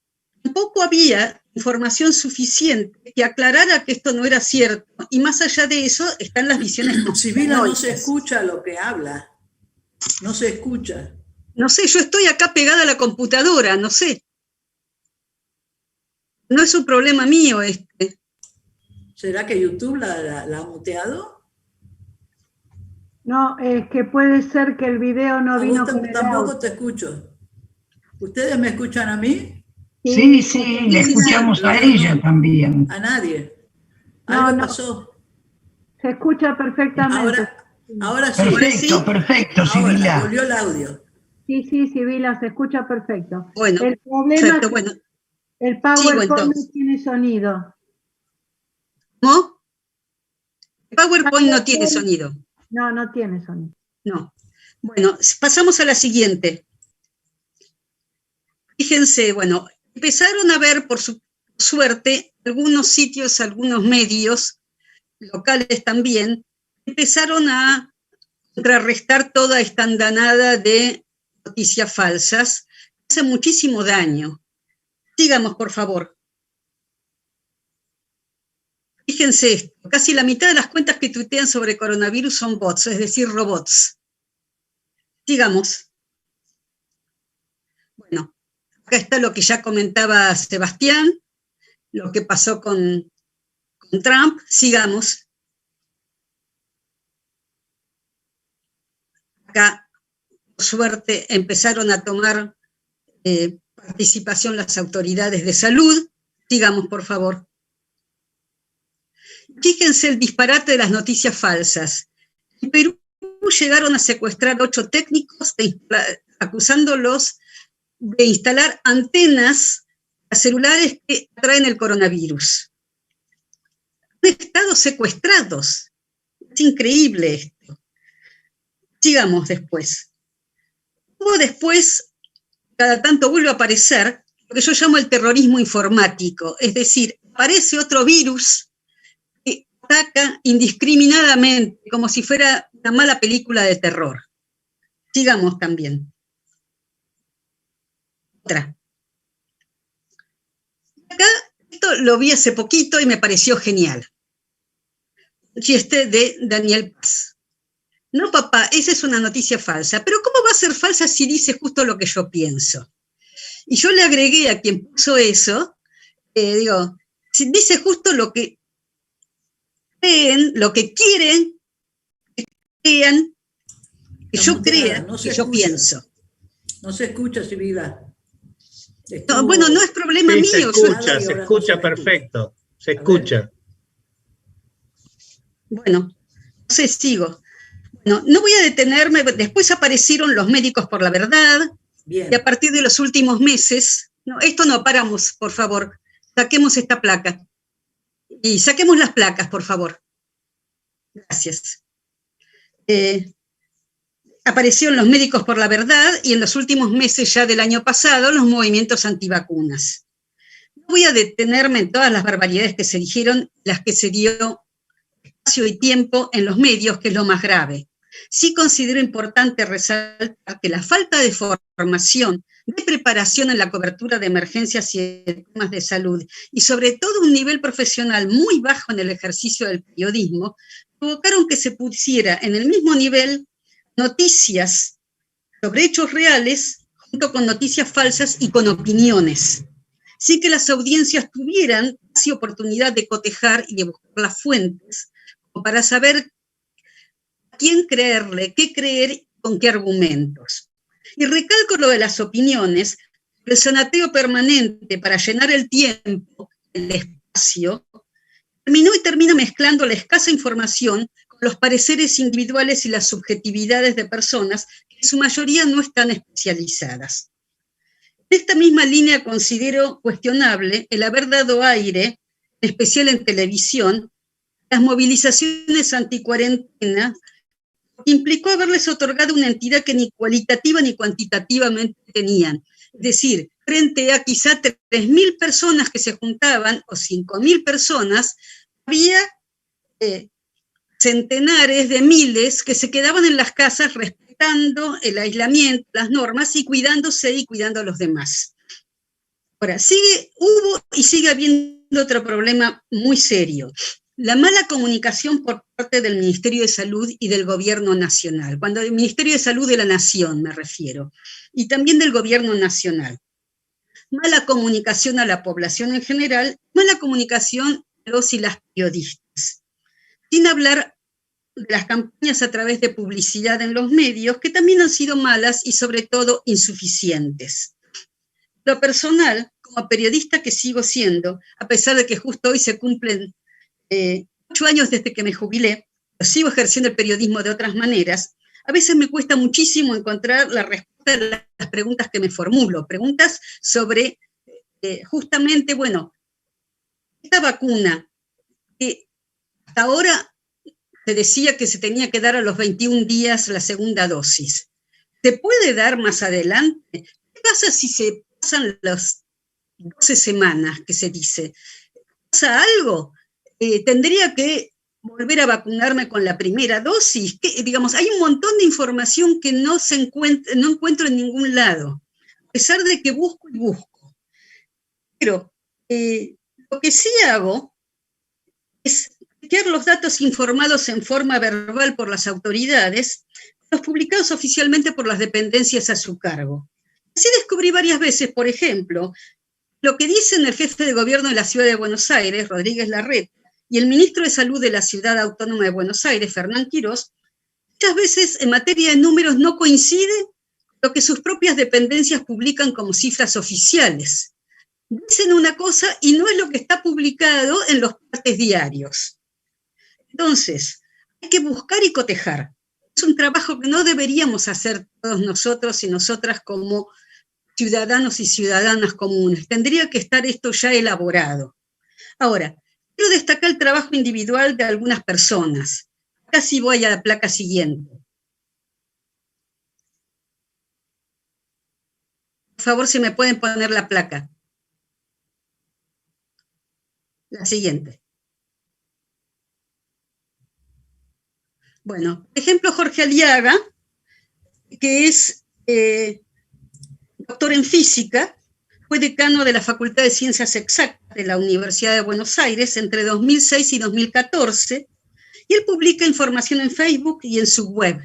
tampoco había información suficiente que aclarara que esto no era cierto. Y más allá de eso, están las visiones Sibila, no se escucha lo que habla. No se escucha. No sé, yo estoy acá pegada a la computadora, no sé. No es un problema mío este. ¿Será que YouTube la ha muteado? No, es que puede ser que el video no vino con el Tampoco audio. te escucho. ¿Ustedes me escuchan a mí? Sí, sí, le escuchamos a ella también. A nadie. No, Algo no. pasó. Se escucha perfectamente. Ahora sí. Perfecto, perfecto, Ahora, Sibila. volvió el audio. Sí, Sibila, se escucha perfecto. Bueno, El problema perfecto, es que bueno. el Sigo, PowerPoint no entonces. tiene sonido. ¿Cómo? PowerPoint no tiene sonido. No tiene sonido. No. Bueno, pasamos a la siguiente. Fíjense, bueno, empezaron a ver, por su suerte, algunos sitios, algunos medios, locales también, empezaron a contrarrestar toda esta andanada de noticias falsas, que hace muchísimo daño. Sigamos, por favor. Fíjense esto, casi la mitad de las cuentas que tuitean sobre coronavirus son bots, es decir, robots. Sigamos. Bueno, acá está lo que ya comentaba Sebastián, lo que pasó con Trump. Sigamos. Acá, por suerte, empezaron a tomar participación las autoridades de salud. Sigamos, por favor. Fíjense el disparate de las noticias falsas. En Perú llegaron a secuestrar 8 técnicos acusándolos de instalar antenas a celulares que traen el coronavirus. Han estado secuestrados. Es increíble esto. Sigamos después. Luego después, cada tanto vuelve a aparecer lo que yo llamo el terrorismo informático, es decir, aparece otro virus que ataca indiscriminadamente, como si fuera una mala película de terror. Sigamos también. Otra. Acá, esto lo vi hace poquito y me pareció genial. Un chiste de Daniel Paz. No, papá, esa es una noticia falsa. Pero ¿cómo va a ser falsa si dice justo lo que yo pienso? Y yo le agregué a quien puso eso, digo, si dice justo lo que creen, lo que quieren que crean, que yo crea, que yo pienso. No se escucha, Sibila. No, bueno, no es problema mío. Se escucha perfecto, se escucha. Bueno, entonces sigo. Bueno, no voy a detenerme, después aparecieron los médicos por la verdad, Bien. y a partir de los últimos meses, no, esto no paramos, por favor, saquemos esta placa. Y saquemos las placas, por favor. Gracias. Aparecieron los Médicos por la Verdad y en los últimos meses ya del año pasado los movimientos antivacunas. No voy a detenerme en todas las barbaridades que se dijeron, las que se dio espacio y tiempo en los medios, que es lo más grave. Sí considero importante resaltar que la falta de formación, de preparación en la cobertura de emergencias y de temas de salud, y sobre todo un nivel profesional muy bajo en el ejercicio del periodismo, provocaron que se pusiera en el mismo nivel noticias sobre hechos reales junto con noticias falsas y con opiniones, sin que las audiencias tuvieran casi oportunidad de cotejar y de buscar las fuentes para saber a quién creerle, qué creer, con qué argumentos. Y recalco lo de las opiniones, el sonateo permanente para llenar el tiempo, el espacio, termina mezclando la escasa información con los pareceres individuales y las subjetividades de personas que en su mayoría no están especializadas. En esta misma línea considero cuestionable el haber dado aire, en especial en televisión, las movilizaciones anticuarentena, que implicó haberles otorgado una entidad que ni cualitativa ni cuantitativamente tenían. Es decir, frente a quizá 3.000 personas que se juntaban, o 5.000 personas, había centenares de miles que se quedaban en las casas respetando el aislamiento, las normas, y cuidándose y cuidando a los demás. Ahora, hubo y sigue habiendo otro problema muy serio: la mala comunicación por parte del Ministerio de Salud y del Gobierno Nacional. Cuando el Ministerio de Salud de la Nación me refiero, y también del Gobierno Nacional. Mala comunicación a la población en general, mala comunicación a los y las periodistas. Sin hablar de las campañas a través de publicidad en los medios, que también han sido malas y sobre todo insuficientes. Lo personal, como periodista que sigo siendo, a pesar de que justo hoy se cumplen 8 años desde que me jubilé, pero sigo ejerciendo el periodismo de otras maneras, a veces me cuesta muchísimo encontrar la respuesta a las preguntas que me formulo, preguntas sobre justamente, bueno, esta vacuna, que hasta ahora se decía que se tenía que dar a los 21 días la segunda dosis, ¿se puede dar más adelante? ¿Qué pasa si se pasan las 12 semanas que se dice? ¿Pasa algo? ¿Tendría que volver a vacunarme con la primera dosis? Digamos, hay un montón de información que no encuentro en ningún lado, a pesar de que busco y busco. Pero lo que sí hago es chequear los datos informados en forma verbal por las autoridades, los publicados oficialmente por las dependencias a su cargo. Así descubrí varias veces, por ejemplo, lo que dicen el jefe de gobierno de la Ciudad de Buenos Aires, Rodríguez Larreta, y el ministro de Salud de la Ciudad Autónoma de Buenos Aires, Fernán Quirós, muchas veces en materia de números no coincide con lo que sus propias dependencias publican como cifras oficiales. Dicen una cosa y no es lo que está publicado en los partes diarios. Entonces, hay que buscar y cotejar. Es un trabajo que no deberíamos hacer todos nosotros y nosotras como ciudadanos y ciudadanas comunes. Tendría que estar esto ya elaborado. Ahora, quiero destacar el trabajo individual de algunas personas. Acá sí voy a la placa siguiente. Por favor, si me pueden poner la placa. La siguiente. Bueno, por ejemplo, Jorge Aliaga, que es doctor en física, fue decano de la Facultad de Ciencias Exactas de la Universidad de Buenos Aires entre 2006 y 2014, y él publica información en Facebook y en su web.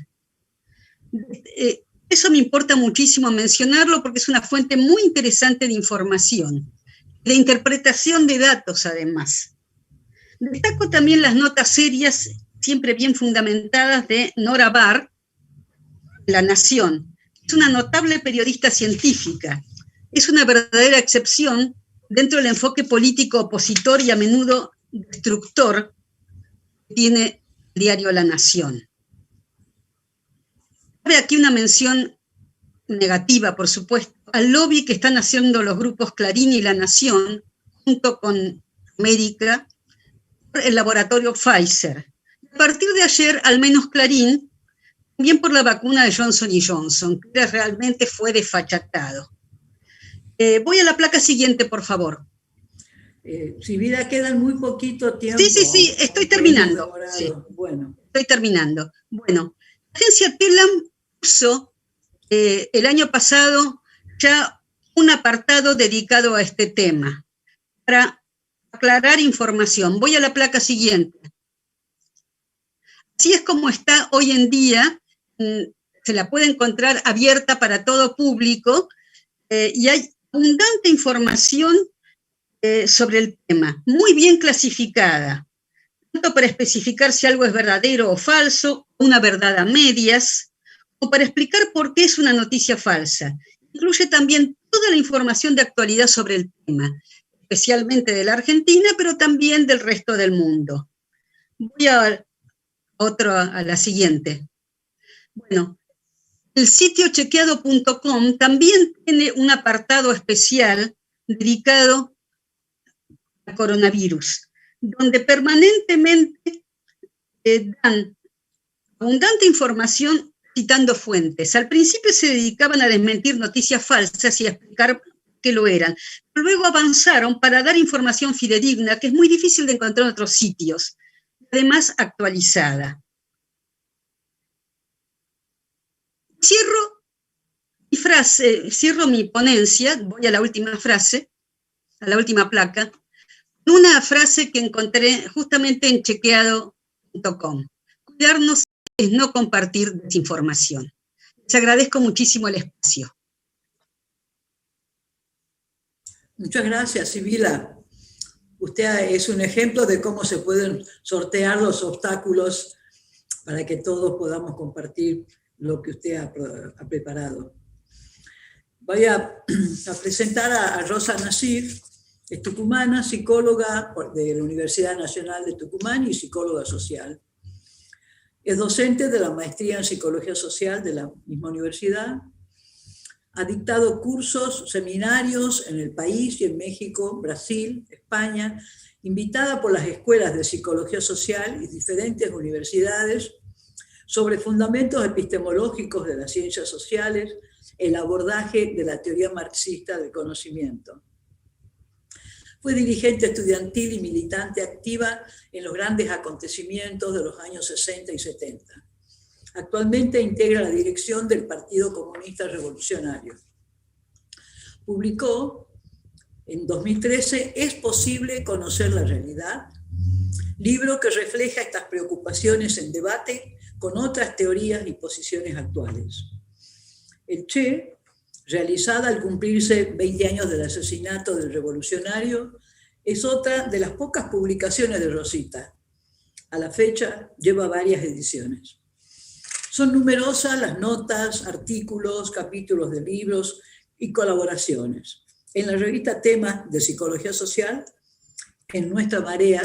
Eso me importa muchísimo mencionarlo porque es una fuente muy interesante de información, de interpretación de datos además. Destaco también las notas serias, siempre bien fundamentadas, de Nora Barr, La Nación. Es una notable periodista científica. Es una verdadera excepción dentro del enfoque político opositor y a menudo destructor que tiene el diario La Nación. Cabe aquí una mención negativa, por supuesto, al lobby que están haciendo los grupos Clarín y La Nación, junto con América, por el laboratorio Pfizer. A partir de ayer, al menos Clarín, también por la vacuna de Johnson & Johnson, que realmente fue desfachatado. Voy a la placa siguiente, por favor. Si vida quedan muy poquito tiempo. Sí, estoy terminando. Sí. Bueno. Estoy terminando. Bueno, la agencia TELAM puso el año pasado ya un apartado dedicado a este tema, para aclarar información. Voy a la placa siguiente. Así es como está hoy en día, se la puede encontrar abierta para todo público, y hay abundante información sobre el tema, muy bien clasificada, tanto para especificar si algo es verdadero o falso, una verdad a medias, o para explicar por qué es una noticia falsa. Incluye también toda la información de actualidad sobre el tema, especialmente de la Argentina, pero también del resto del mundo. Voy a la siguiente. Bueno, el sitio chequeado.com también tiene un apartado especial dedicado al coronavirus, donde permanentemente dan abundante información citando fuentes. Al principio se dedicaban a desmentir noticias falsas y a explicar qué lo eran. Pero luego avanzaron para dar información fidedigna, que es muy difícil de encontrar en otros sitios, además actualizada. Cierro mi ponencia, voy a la última frase, a la última placa, una frase que encontré justamente en chequeado.com. Cuidarnos es no compartir desinformación. Les agradezco muchísimo el espacio. Muchas gracias, Sibila. Usted es un ejemplo de cómo se pueden sortear los obstáculos para que todos podamos compartir lo que usted ha preparado. Voy a presentar a Rosa Nasif, es tucumana, psicóloga de la Universidad Nacional de Tucumán y psicóloga social. Es docente de la maestría en Psicología Social de la misma universidad. Ha dictado cursos, seminarios en el país y en México, Brasil, España, invitada por las escuelas de Psicología Social y diferentes universidades sobre fundamentos epistemológicos de las ciencias sociales, el abordaje de la teoría marxista del conocimiento. Fue dirigente estudiantil y militante activa en los grandes acontecimientos de los años 60 y 70. Actualmente integra la dirección del Partido Comunista Revolucionario. Publicó en 2013 ¿Es posible conocer la realidad?, libro que refleja estas preocupaciones en debate con otras teorías y posiciones actuales. El Che, realizada al cumplirse 20 años del asesinato del revolucionario, es otra de las pocas publicaciones de Rosita. A la fecha lleva varias ediciones. Son numerosas las notas, artículos, capítulos de libros y colaboraciones en la revista Tema de Psicología Social, en Nuestra Marea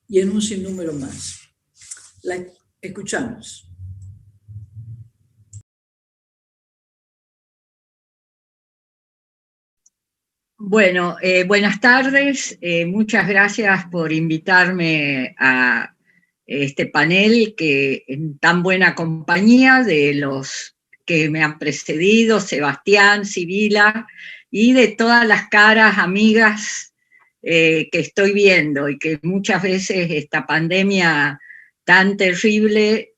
y en un sinnúmero más. La escuchamos. Bueno, buenas tardes. Muchas gracias por invitarme a este panel que en tan buena compañía de los que me han precedido, Sebastián, Sibila, y de todas las caras amigas que estoy viendo, y que muchas veces esta pandemia tan terrible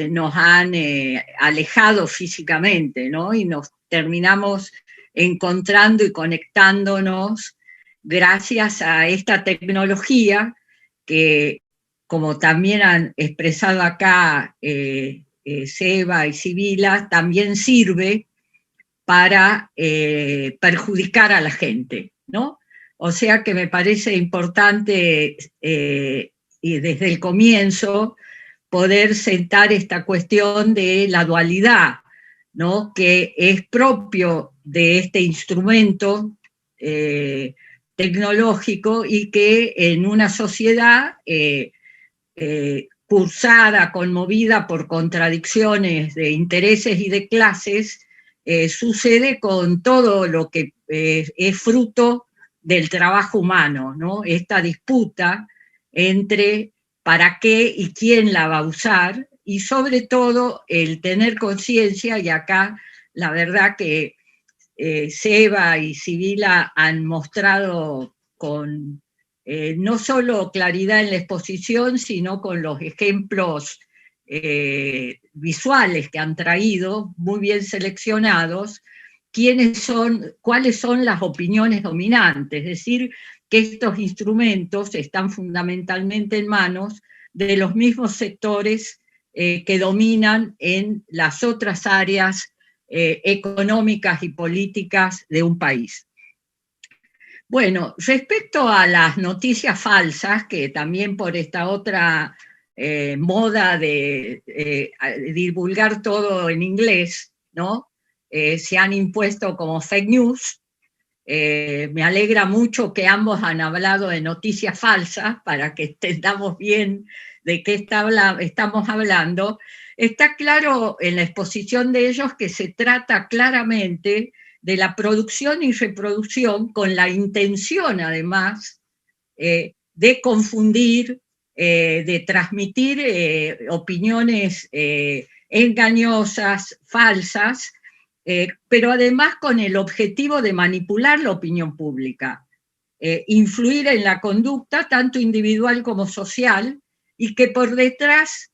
nos han alejado físicamente, ¿no? Y nos terminamos encontrando y conectándonos gracias a esta tecnología que, como también han expresado acá Seba y Sibila, también sirve para perjudicar a la gente, ¿no? O sea que me parece importante, y desde el comienzo, poder sentar esta cuestión de la dualidad, ¿no?, que es propio de este instrumento tecnológico, y que en una sociedad cursada, conmovida por contradicciones de intereses y de clases, sucede con todo lo que es fruto del trabajo humano, ¿no? Esta disputa entre para qué y quién la va a usar, y sobre todo el tener conciencia, y acá la verdad que Seba y Sibila han mostrado con no solo claridad en la exposición, sino con los ejemplos visuales que han traído, muy bien seleccionados, cuáles son las opiniones dominantes, es decir, que estos instrumentos están fundamentalmente en manos de los mismos sectores que dominan en las otras áreas económicas y políticas de un país. Bueno, respecto a las noticias falsas, que también por esta otra moda de divulgar todo en inglés, ¿no? Se han impuesto como fake news. Me alegra mucho que ambos han hablado de noticias falsas para que entendamos bien de qué estamos hablando. Está claro en la exposición de ellos que se trata claramente de la producción y reproducción con la intención, además, de confundir, de transmitir opiniones engañosas, falsas, pero además con el objetivo de manipular la opinión pública, influir en la conducta tanto individual como social, y que por detrás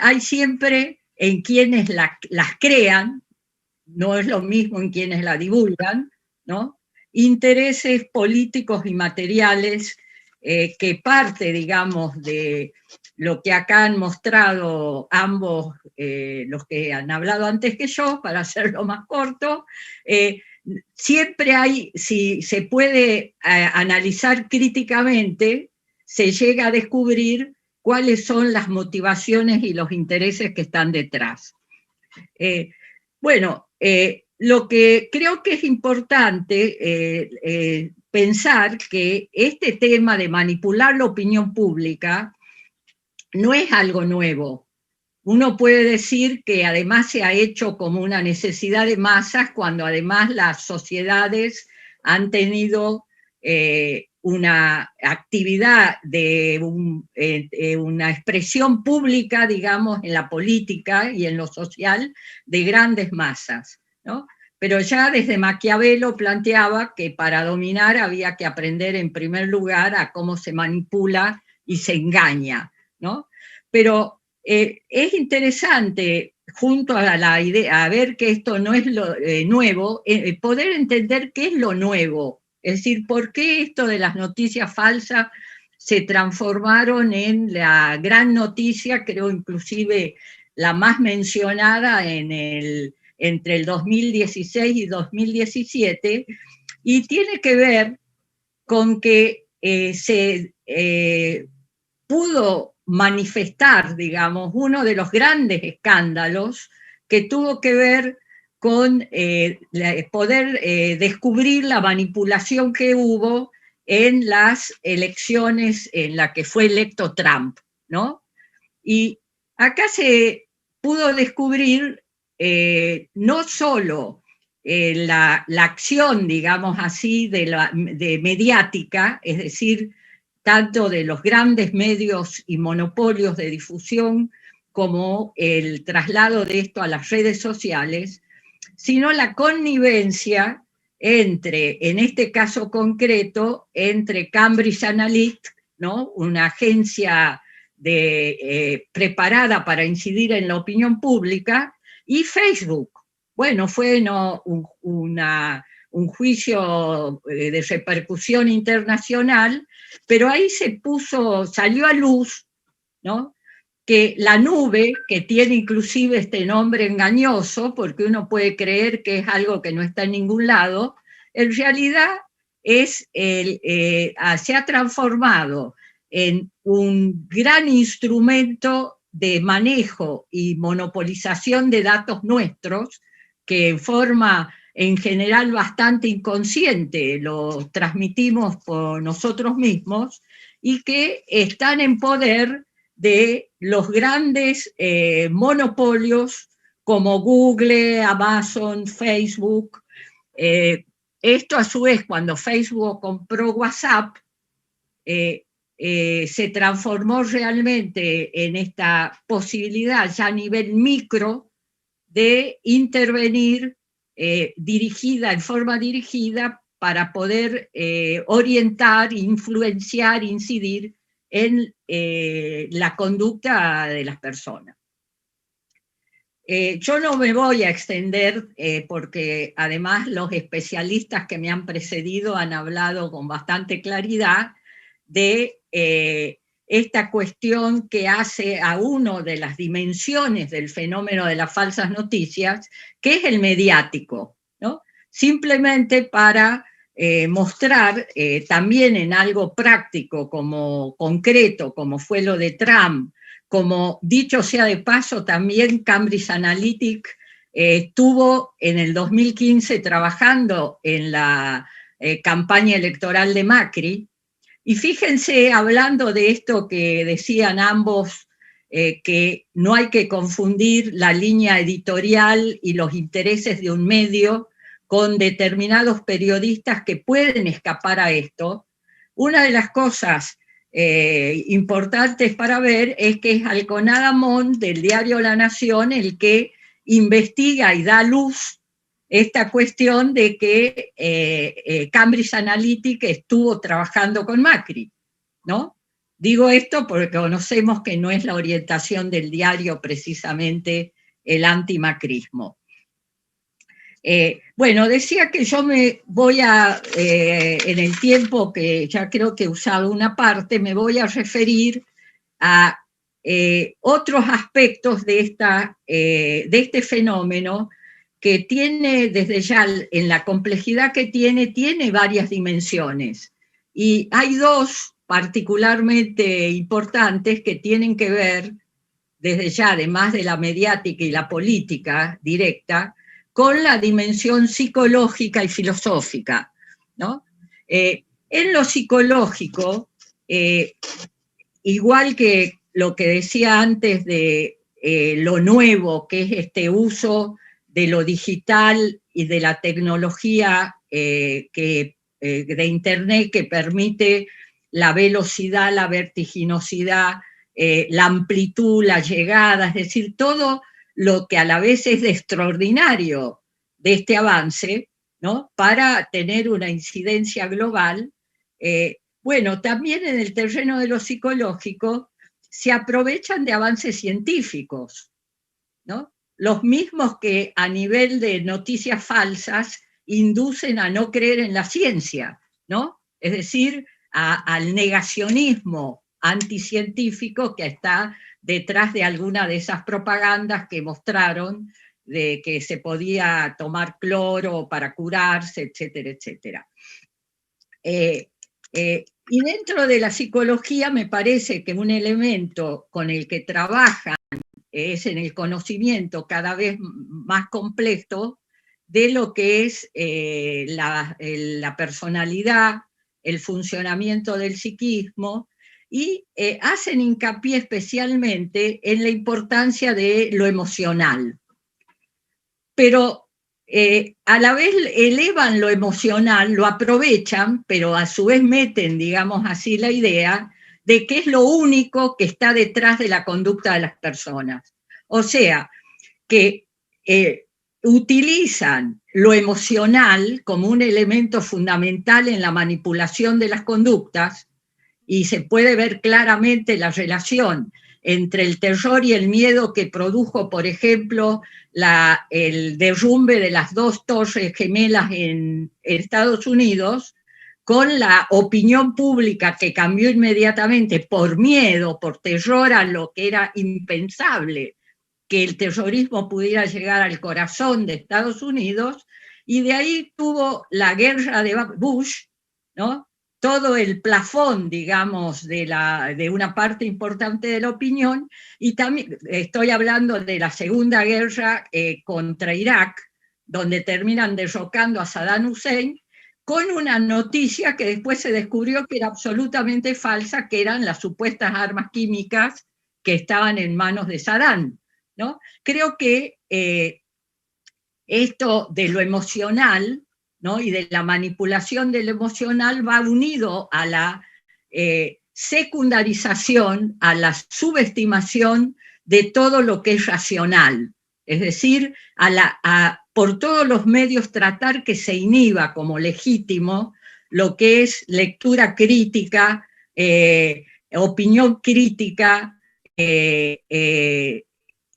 hay siempre en quienes las crean, no es lo mismo en quienes la divulgan, ¿no? Intereses políticos y materiales que parte, digamos, de lo que acá han mostrado ambos, los que han hablado antes que yo, para hacerlo más corto, siempre hay, si se puede analizar críticamente, se llega a descubrir cuáles son las motivaciones y los intereses que están detrás. Bueno, lo que creo que es importante pensar que este tema de manipular la opinión pública no es algo nuevo. Uno puede decir que además se ha hecho como una necesidad de masas, cuando además las sociedades han tenido una actividad de una expresión pública, digamos, en la política y en lo social, de grandes masas, ¿no? Pero ya desde Maquiavelo planteaba que para dominar había que aprender en primer lugar a cómo se manipula y se engaña, ¿no? Pero es interesante, junto a la idea, a ver que esto no es lo nuevo, poder entender qué es lo nuevo. Es decir, ¿por qué esto de las noticias falsas se transformaron en la gran noticia, creo inclusive la más mencionada entre el 2016 y 2017? Y tiene que ver con que se pudo manifestar, digamos, uno de los grandes escándalos que tuvo que ver con poder descubrir la manipulación que hubo en las elecciones en las que fue electo Trump, ¿no? Y acá se pudo descubrir no solo la acción, digamos así, de mediática, es decir, tanto de los grandes medios y monopolios de difusión como el traslado de esto a las redes sociales, sino la connivencia entre, en este caso concreto, entre Cambridge Analytica, ¿no? Una agencia preparada para incidir en la opinión pública, y Facebook. Bueno, fue un juicio de repercusión internacional, pero ahí salió a luz, ¿no?, que la nube, que tiene inclusive este nombre engañoso, porque uno puede creer que es algo que no está en ningún lado, en realidad se ha transformado en un gran instrumento de manejo y monopolización de datos nuestros, que en forma en general bastante inconsciente lo transmitimos por nosotros mismos, y que están en poder de los grandes monopolios como Google, Amazon, Facebook. Esto a su vez, cuando Facebook compró WhatsApp, se transformó realmente en esta posibilidad ya a nivel micro de intervenir en forma dirigida para poder orientar, influenciar, incidir en la conducta de las personas. Yo no me voy a extender porque además los especialistas que me han precedido han hablado con bastante claridad de esta cuestión que hace a una de las dimensiones del fenómeno de las falsas noticias, que es el mediático, ¿no? Simplemente para mostrar también en algo práctico, como concreto, como fue lo de Trump, como dicho sea de paso, también Cambridge Analytica estuvo en el 2015 trabajando en la campaña electoral de Macri. Y fíjense, hablando de esto que decían ambos, que no hay que confundir la línea editorial y los intereses de un medio con determinados periodistas que pueden escapar a esto. Una de las cosas importantes para ver es que es Alconada Mon, del diario La Nación, el que investiga y da luz esta cuestión de que Cambridge Analytica estuvo trabajando con Macri, ¿no? Digo esto porque conocemos que no es la orientación del diario precisamente el antimacrismo. Bueno, decía que yo me voy a, en el tiempo que ya creo que he usado una parte, me voy a referir a otros aspectos de este fenómeno que tiene, desde ya en la complejidad que tiene varias dimensiones. Y hay dos particularmente importantes que tienen que ver, desde ya, además de la mediática y la política directa, con la dimensión psicológica y filosófica, ¿no? En lo psicológico, igual que lo que decía antes de lo nuevo, que es este uso de lo digital y de la tecnología de Internet que permite la velocidad, la vertiginosidad, la amplitud, la llegada, es decir, todo lo que a la vez es de extraordinario de este avance, ¿no? Para tener una incidencia global. Bueno, también en el terreno de lo psicológico se aprovechan de avances científicos, ¿no? Los mismos que a nivel de noticias falsas inducen a no creer en la ciencia, ¿no? Es decir, al negacionismo anticientífico que está detrás de alguna de esas propagandas que mostraron de que se podía tomar cloro para curarse, etcétera, etcétera. Y dentro de la psicología me parece que un elemento con el que trabajan es en el conocimiento cada vez más completo de lo que es la personalidad, el funcionamiento del psiquismo, y hacen hincapié especialmente en la importancia de lo emocional. Pero a la vez elevan lo emocional, lo aprovechan, pero a su vez meten, digamos así, la idea de que es lo único que está detrás de la conducta de las personas. O sea, que utilizan lo emocional como un elemento fundamental en la manipulación de las conductas, y se puede ver claramente la relación entre el terror y el miedo que produjo, por ejemplo, el derrumbe de las 2 torres gemelas en Estados Unidos, con la opinión pública que cambió inmediatamente por miedo, por terror a lo que era impensable, que el terrorismo pudiera llegar al corazón de Estados Unidos, y de ahí tuvo la guerra de Bush, ¿no? Todo el plafón, digamos, de una parte importante de la opinión, y también estoy hablando de la Segunda Guerra contra Irak, donde terminan derrocando a Saddam Hussein, con una noticia que después se descubrió que era absolutamente falsa, que eran las supuestas armas químicas que estaban en manos de Saddam, ¿no? Creo que esto de lo emocional, ¿no? Y de la manipulación del emocional va unido a la secundarización, a la subestimación de todo lo que es racional. Es decir, por todos los medios tratar que se inhiba como legítimo lo que es lectura crítica, opinión crítica,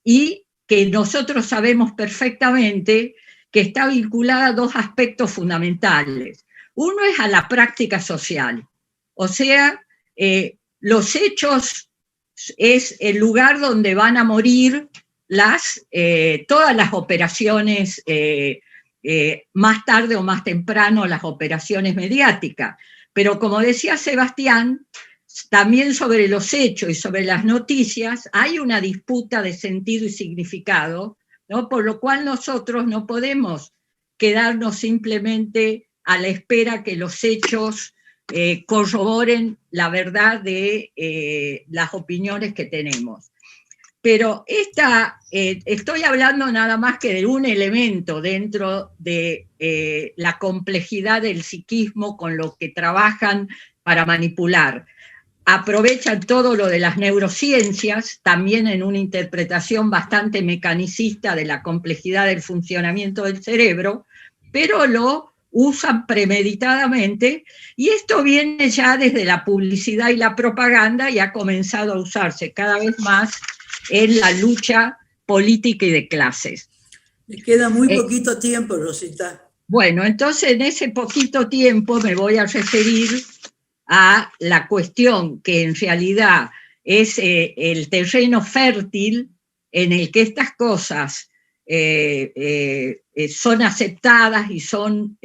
y que nosotros sabemos perfectamente que está vinculada a dos aspectos fundamentales. Uno es a la práctica social, o sea, los hechos es el lugar donde van a morir todas las operaciones, más tarde o más temprano las operaciones mediáticas. Pero como decía Sebastián, también sobre los hechos y sobre las noticias hay una disputa de sentido y significado, ¿no? Por lo cual nosotros no podemos quedarnos simplemente a la espera que los hechos corroboren la verdad de las opiniones que tenemos. Pero estoy hablando nada más que de un elemento dentro de la complejidad del psiquismo con lo que trabajan para manipular. Aprovechan todo lo de las neurociencias, también en una interpretación bastante mecanicista de la complejidad del funcionamiento del cerebro, pero lo usan premeditadamente, y esto viene ya desde la publicidad y la propaganda y ha comenzado a usarse cada vez más en la lucha política y de clases. Le queda muy poquito tiempo, Rosita. Bueno, entonces en ese poquito tiempo me voy a referir a la cuestión que en realidad es el terreno fértil en el que estas cosas son aceptadas y son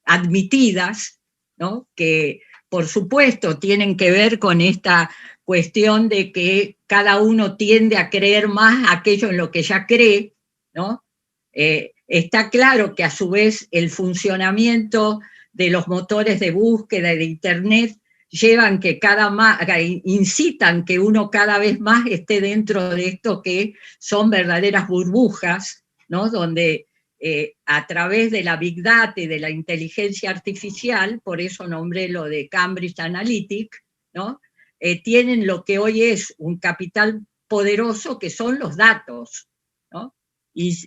admitidas, ¿no? Que por supuesto tienen que ver con esta cuestión de que cada uno tiende a creer más aquello en lo que ya cree, ¿no? Está claro que a su vez el funcionamiento de los motores de búsqueda y de Internet llevan que incitan que uno cada vez más esté dentro de esto que son verdaderas burbujas, ¿no? Donde a través de la Big Data y de la inteligencia artificial, por eso nombré lo de Cambridge Analytica, ¿no? Tienen lo que hoy es un capital poderoso que son los datos, ¿no? Y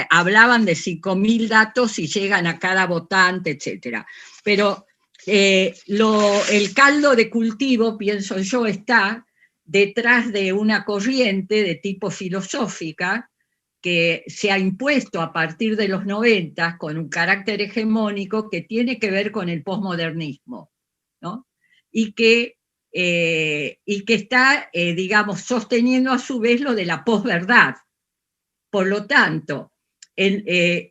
hablaban de 5.000 datos y llegan a cada votante, etc. Pero el caldo de cultivo, pienso yo, está detrás de una corriente de tipo filosófica que se ha impuesto a partir de los 90 con un carácter hegemónico que tiene que ver con el posmodernismo, ¿no? Y que está, digamos, sosteniendo a su vez lo de la posverdad. Por lo tanto,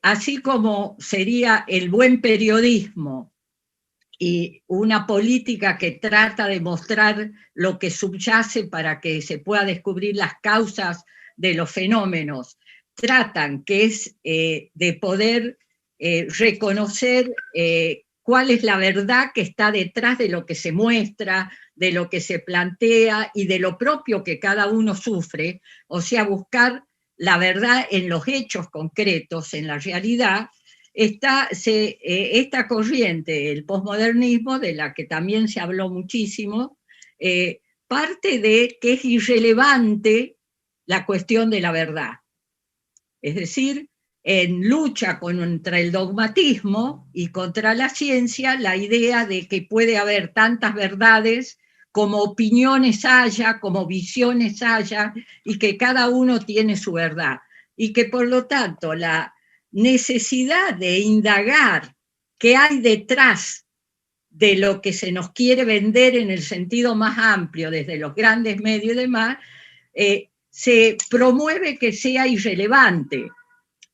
así como sería el buen periodismo y una política que trata de mostrar lo que subyace para que se pueda descubrir las causas de los fenómenos, tratan que es de poder reconocer cuál es la verdad que está detrás de lo que se muestra, de lo que se plantea y de lo propio que cada uno sufre, o sea, buscar la verdad en los hechos concretos, en la realidad. Esta corriente, el posmodernismo, de la que también se habló muchísimo, parte de que es irrelevante la cuestión de la verdad. Es decir, en lucha contra el dogmatismo y contra la ciencia, la idea de que puede haber tantas verdades como opiniones haya, como visiones haya, y que cada uno tiene su verdad. Y que por lo tanto la necesidad de indagar qué hay detrás de lo que se nos quiere vender en el sentido más amplio, desde los grandes medios y demás, se promueve que sea irrelevante,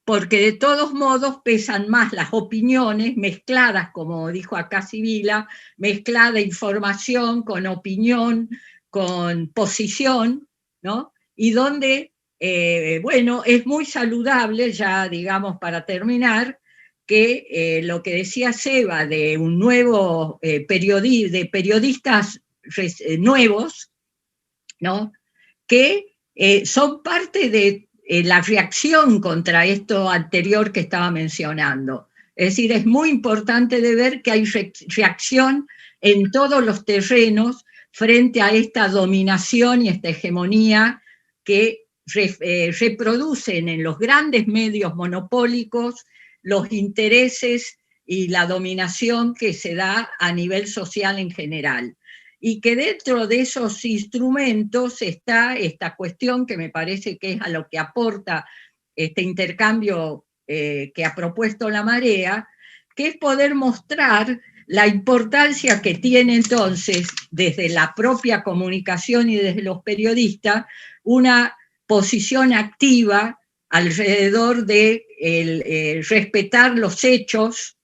porque de todos modos pesan más las opiniones mezcladas, como dijo acá Sibila, mezclada información con opinión, con posición, ¿no? Y donde, bueno, es muy saludable, ya digamos para terminar, que lo que decía Seba de un nuevo de periodistas nuevos, ¿no? Que son parte de la reacción contra esto anterior que estaba mencionando. Es decir, es muy importante de ver que hay reacción en todos los terrenos frente a esta dominación y esta hegemonía que reproducen en los grandes medios monopólicos los intereses y la dominación que se da a nivel social en general. Y que dentro de esos instrumentos está esta cuestión que me parece que es a lo que aporta este intercambio que ha propuesto La Marea, que es poder mostrar la importancia que tiene entonces desde la propia comunicación y desde los periodistas una posición activa alrededor de respetar los hechos,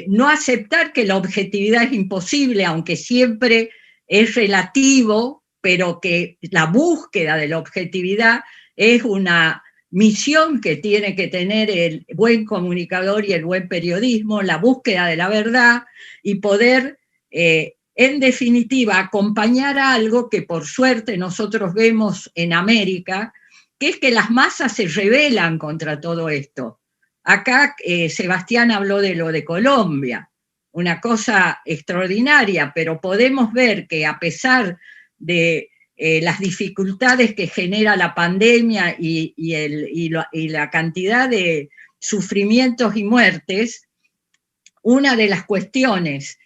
no aceptar que la objetividad es imposible, aunque siempre es relativo, pero que la búsqueda de la objetividad es una misión que tiene que tener el buen comunicador y el buen periodismo, la búsqueda de la verdad y poder, en definitiva, acompañar a algo que por suerte nosotros vemos en América, que es que las masas se rebelan contra todo esto. Acá Sebastián habló de lo de Colombia, una cosa extraordinaria, pero podemos ver que a pesar de las dificultades que genera la pandemia y la cantidad de sufrimientos y muertes, una de las cuestiones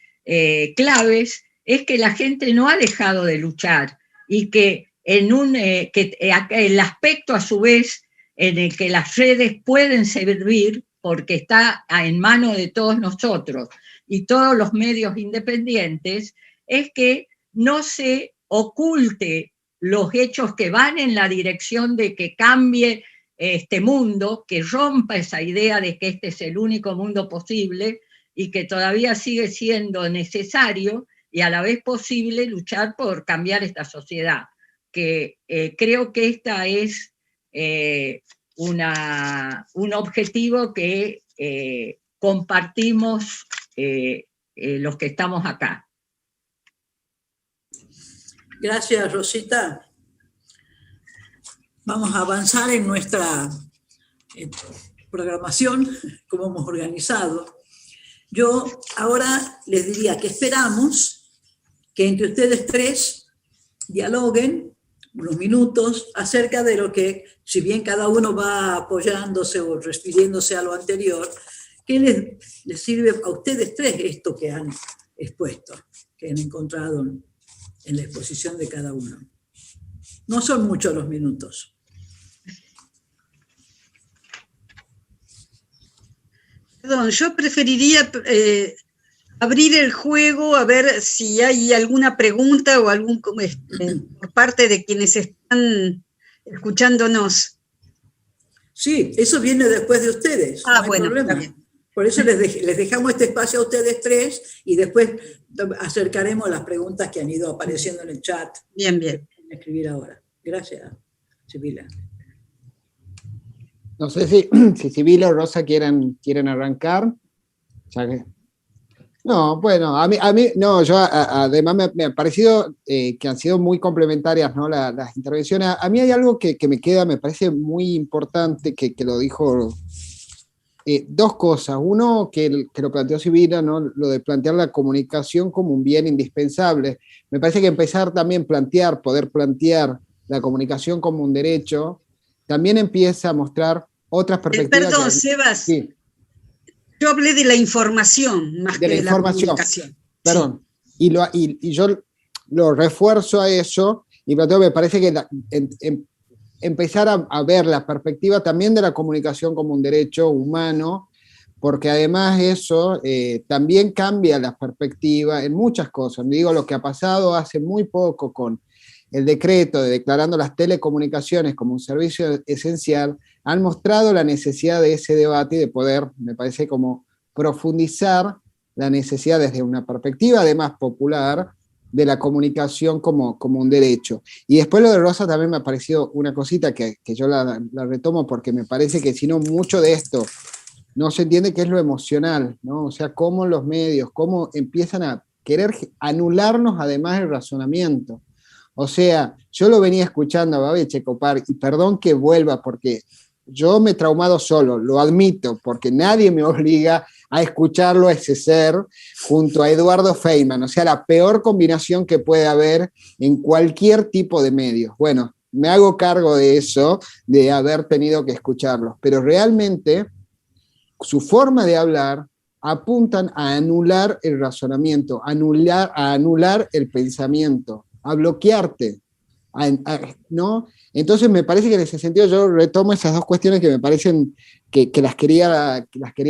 claves es que la gente no ha dejado de luchar y que el aspecto a su vez en el que las redes pueden servir, porque está en manos de todos nosotros y todos los medios independientes, es que no se oculte los hechos que van en la dirección de que cambie este mundo, que rompa esa idea de que este es el único mundo posible y que todavía sigue siendo necesario y a la vez posible luchar por cambiar esta sociedad. Que creo que esta es un objetivo que compartimos los que estamos acá. Gracias, Rosita. Vamos a avanzar en nuestra programación, como hemos organizado. Yo ahora les diría que esperamos que entre ustedes tres dialoguen unos minutos acerca de lo que, si bien cada uno va apoyándose o refiriéndose a lo anterior, ¿qué les sirve a ustedes tres esto que han expuesto, que han encontrado en la exposición de cada uno? No son muchos los minutos. Perdón, yo preferiría abrir el juego a ver si hay alguna pregunta o algún por parte de quienes están escuchándonos. Sí, eso viene después de ustedes. Ah, no hay bueno, problema. está bien. Por eso les dejamos este espacio a ustedes tres y después acercaremos las preguntas que han ido apareciendo en el chat. Bien, bien. Voy a escribir ahora. Gracias, Sibila. No sé si Sibila o Rosa quieren arrancar. Ya que... No, bueno, a mí no, yo además me ha parecido que han sido muy complementarias, ¿no? Las intervenciones. A mí hay algo que me queda, me parece muy importante, que lo dijo, dos cosas. Uno, que lo planteó Sibila, ¿no? Lo de plantear la comunicación como un bien indispensable. Me parece que empezar también poder plantear la comunicación como un derecho, también empieza a mostrar otras perspectivas. Perdón, Sebas. Sí. Yo hablé de la información más que de la comunicación. Perdón. Sí. Y yo lo refuerzo a eso, y me parece que empezar a ver la perspectiva también de la comunicación como un derecho humano, porque además eso también cambia la perspectiva en muchas cosas. Digo, lo que ha pasado hace muy poco con el decreto de declarando las telecomunicaciones como un servicio esencial, han mostrado la necesidad de ese debate y de poder, me parece, como profundizar la necesidad desde una perspectiva además popular de la comunicación como un derecho. Y después lo de Rosa también me ha parecido una cosita que yo la retomo, porque me parece que si no, mucho de esto no se entiende, que es lo emocional, ¿no? O sea, cómo los medios, cómo empiezan a querer anularnos además el razonamiento. O sea, yo lo venía escuchando a Babi Echecopar, y perdón que vuelva, porque yo me he traumado solo, lo admito, porque nadie me obliga a escucharlo a ese ser junto a Eduardo Feynman, o sea, la peor combinación que puede haber en cualquier tipo de medios. Bueno, me hago cargo de eso, de haber tenido que escucharlos, pero realmente su forma de hablar apuntan a anular el razonamiento, a anular el pensamiento, a bloquearte, ¿no? Entonces me parece que en ese sentido yo retomo esas dos cuestiones que me parecen que las quería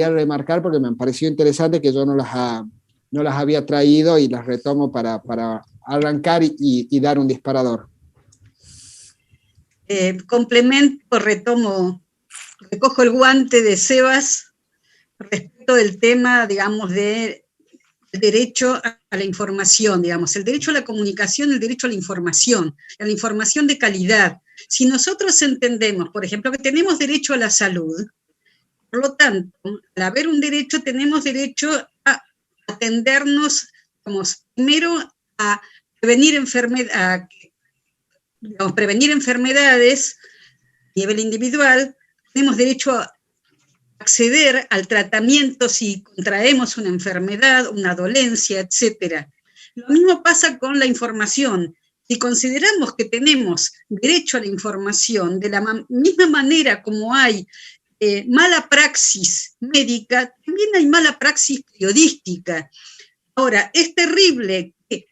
remarcar porque me pareció interesante, que yo no las había traído y las retomo para arrancar y dar un disparador. Complemento, recojo el guante de Sebas respecto del tema, digamos, del derecho a la información, digamos, el derecho a la comunicación, el derecho a la información de calidad. Si nosotros entendemos, por ejemplo, que tenemos derecho a la salud, por lo tanto, al haber un derecho, tenemos derecho a atendernos, digamos, primero a prevenir enfermedades a nivel individual, tenemos derecho a acceder al tratamiento si contraemos una enfermedad, una dolencia, etc. Lo mismo pasa con la información. Si consideramos que tenemos derecho a la información, de la misma manera como hay mala praxis médica, también hay mala praxis periodística. Ahora, es terrible que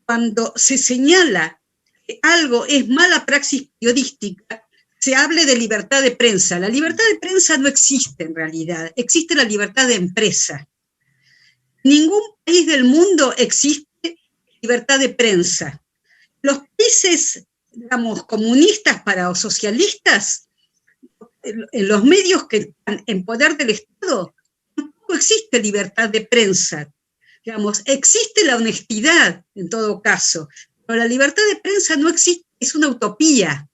cuando se señala que algo es mala praxis periodística, se hable de libertad de prensa. La libertad de prensa no existe en realidad, existe la libertad de empresa. En ningún país del mundo existe libertad de prensa. Los países, digamos, comunistas o socialistas, en los medios que están en poder del Estado, tampoco existe libertad de prensa. Digamos, existe la honestidad en todo caso, pero la libertad de prensa no existe, es una utopía.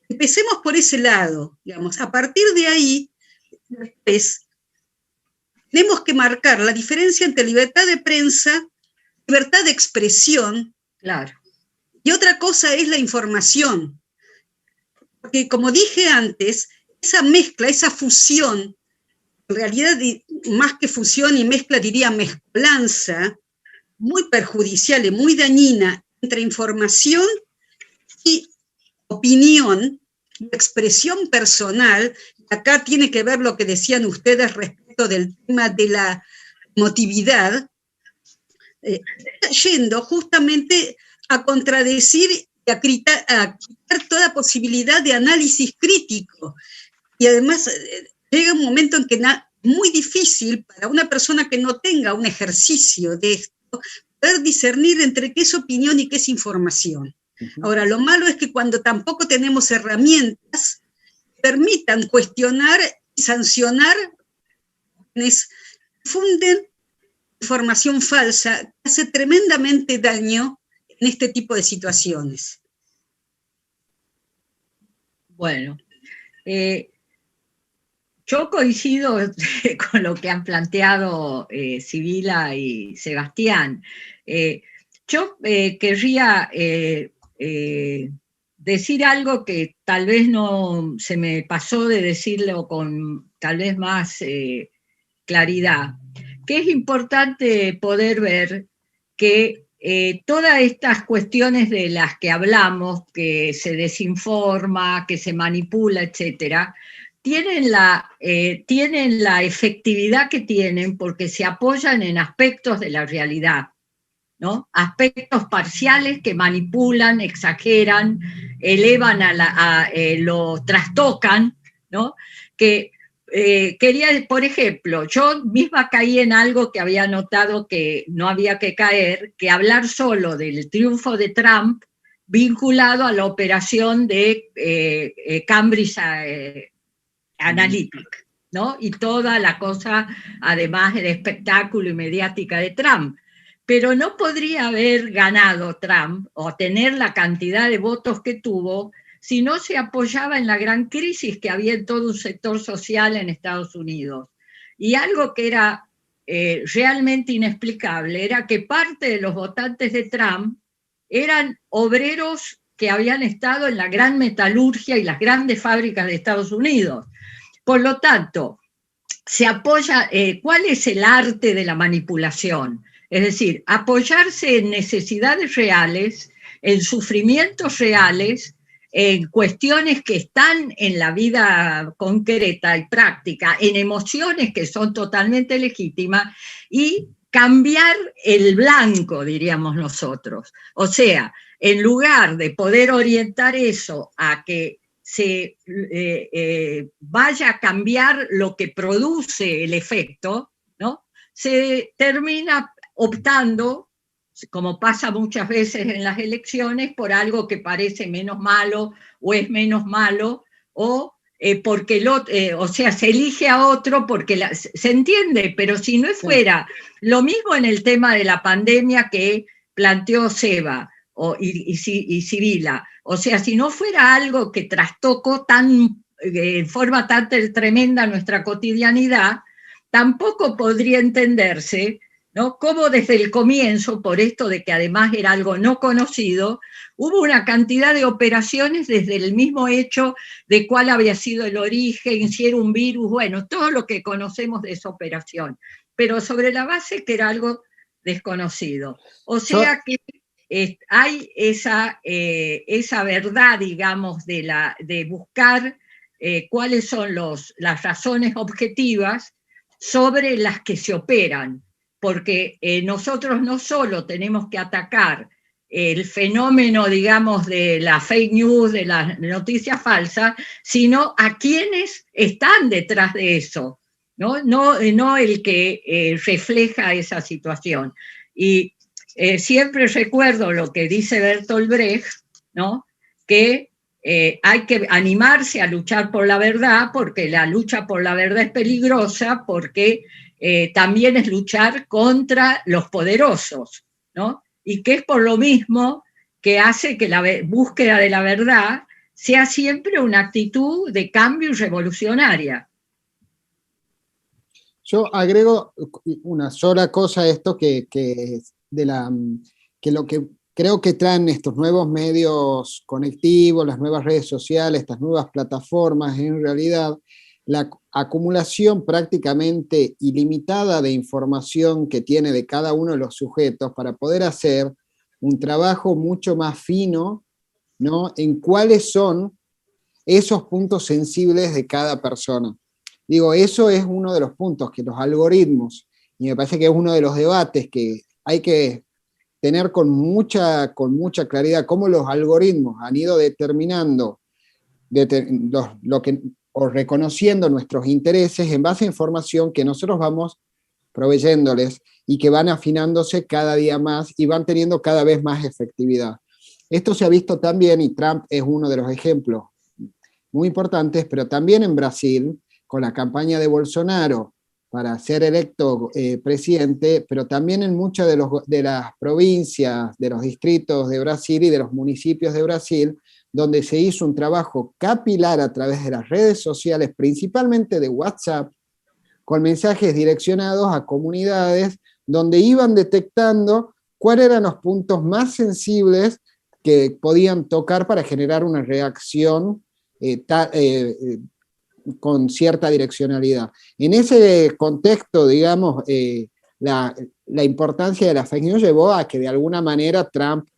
Empecemos por ese lado, digamos. A partir de ahí, después, tenemos que marcar la diferencia entre libertad de prensa, libertad de expresión, claro, y otra cosa es la información. Porque, como dije antes, esa mezcla, esa fusión, en realidad, más que fusión y mezcla, diría mezcolanza, muy perjudicial y muy dañina entre información y opinión, expresión personal. Acá tiene que ver lo que decían ustedes respecto del tema de la emotividad, yendo justamente a contradecir y a quitar toda posibilidad de análisis crítico. Y además llega un momento en que es muy difícil para una persona que no tenga un ejercicio de esto poder discernir entre qué es opinión y qué es información. Ahora, lo malo es que cuando tampoco tenemos herramientas que permitan cuestionar y sancionar quienes difunden información falsa, que hace tremendamente daño en este tipo de situaciones. Bueno, yo coincido con lo que han planteado Sibila y Sebastián. Yo querría decir algo que tal vez no se me pasó de decirlo con tal vez más claridad, que es importante poder ver que todas estas cuestiones de las que hablamos, que se desinforma, que se manipula, etcétera, tienen la efectividad que tienen porque se apoyan en aspectos de la realidad, ¿no? Aspectos parciales que manipulan, exageran, elevan lo trastocan, ¿no? Que quería, por ejemplo, yo misma caí en algo que había notado que no había que caer, que hablar solo del triunfo de Trump vinculado a la operación de Cambridge Analytica, ¿no? Y toda la cosa, además del espectáculo y mediática de Trump. Pero no podría haber ganado Trump o tener la cantidad de votos que tuvo si no se apoyaba en la gran crisis que había en todo un sector social en Estados Unidos. Y algo que era realmente inexplicable era que parte de los votantes de Trump eran obreros que habían estado en la gran metalurgia y las grandes fábricas de Estados Unidos. Por lo tanto, se apoya, ¿cuál es el arte de la manipulación? Es decir, apoyarse en necesidades reales, en sufrimientos reales, en cuestiones que están en la vida concreta y práctica, en emociones que son totalmente legítimas, y cambiar el blanco, diríamos nosotros. O sea, en lugar de poder orientar eso a que se vaya a cambiar lo que produce el efecto, ¿no? Se termina optando, como pasa muchas veces en las elecciones, por algo que parece menos malo o es menos malo, o porque o sea, se elige a otro porque se entiende, pero si no fuera lo mismo en el tema de la pandemia que planteó Seba y Sibila, o sea, si no fuera algo que trastocó en forma tan tremenda nuestra cotidianidad, tampoco podría entenderse, ¿no?, cómo desde el comienzo, por esto de que además era algo no conocido, hubo una cantidad de operaciones desde el mismo hecho de cuál había sido el origen, si era un virus, bueno, todo lo que conocemos de esa operación, pero sobre la base que era algo desconocido. O sea que hay esa verdad, digamos, de buscar cuáles son las razones objetivas sobre las que se operan, porque nosotros no solo tenemos que atacar el fenómeno, digamos, de la fake news, de las noticias falsas, sino a quienes están detrás de eso, no el que refleja esa situación. Y siempre recuerdo lo que dice Bertolt Brecht, ¿no?, que hay que animarse a luchar por la verdad, porque la lucha por la verdad es peligrosa, porque también es luchar contra los poderosos, ¿no? Y que es por lo mismo que hace que la búsqueda de la verdad sea siempre una actitud de cambio y revolucionaria. Yo agrego una sola cosa a esto que lo que creo que traen estos nuevos medios conectivos, las nuevas redes sociales, estas nuevas plataformas, en realidad la acumulación prácticamente ilimitada de información que tiene de cada uno de los sujetos para poder hacer un trabajo mucho más fino, ¿no?, en cuáles son esos puntos sensibles de cada persona. Digo, eso es uno de los puntos que los algoritmos, y me parece que es uno de los debates que hay que tener con mucha claridad, cómo los algoritmos han ido determinando o reconociendo nuestros intereses en base a información que nosotros vamos proveyéndoles y que van afinándose cada día más y van teniendo cada vez más efectividad. Esto se ha visto también, y Trump es uno de los ejemplos muy importantes, pero también en Brasil, con la campaña de Bolsonaro para ser electo presidente, pero también en muchas de las provincias, de los distritos de Brasil y de los municipios de Brasil, donde se hizo un trabajo capilar a través de las redes sociales, principalmente de WhatsApp, con mensajes direccionados a comunidades, donde iban detectando cuáles eran los puntos más sensibles que podían tocar para generar una reacción con cierta direccionalidad. En ese contexto, digamos, la importancia de la fake news llevó a que de alguna manera Trump,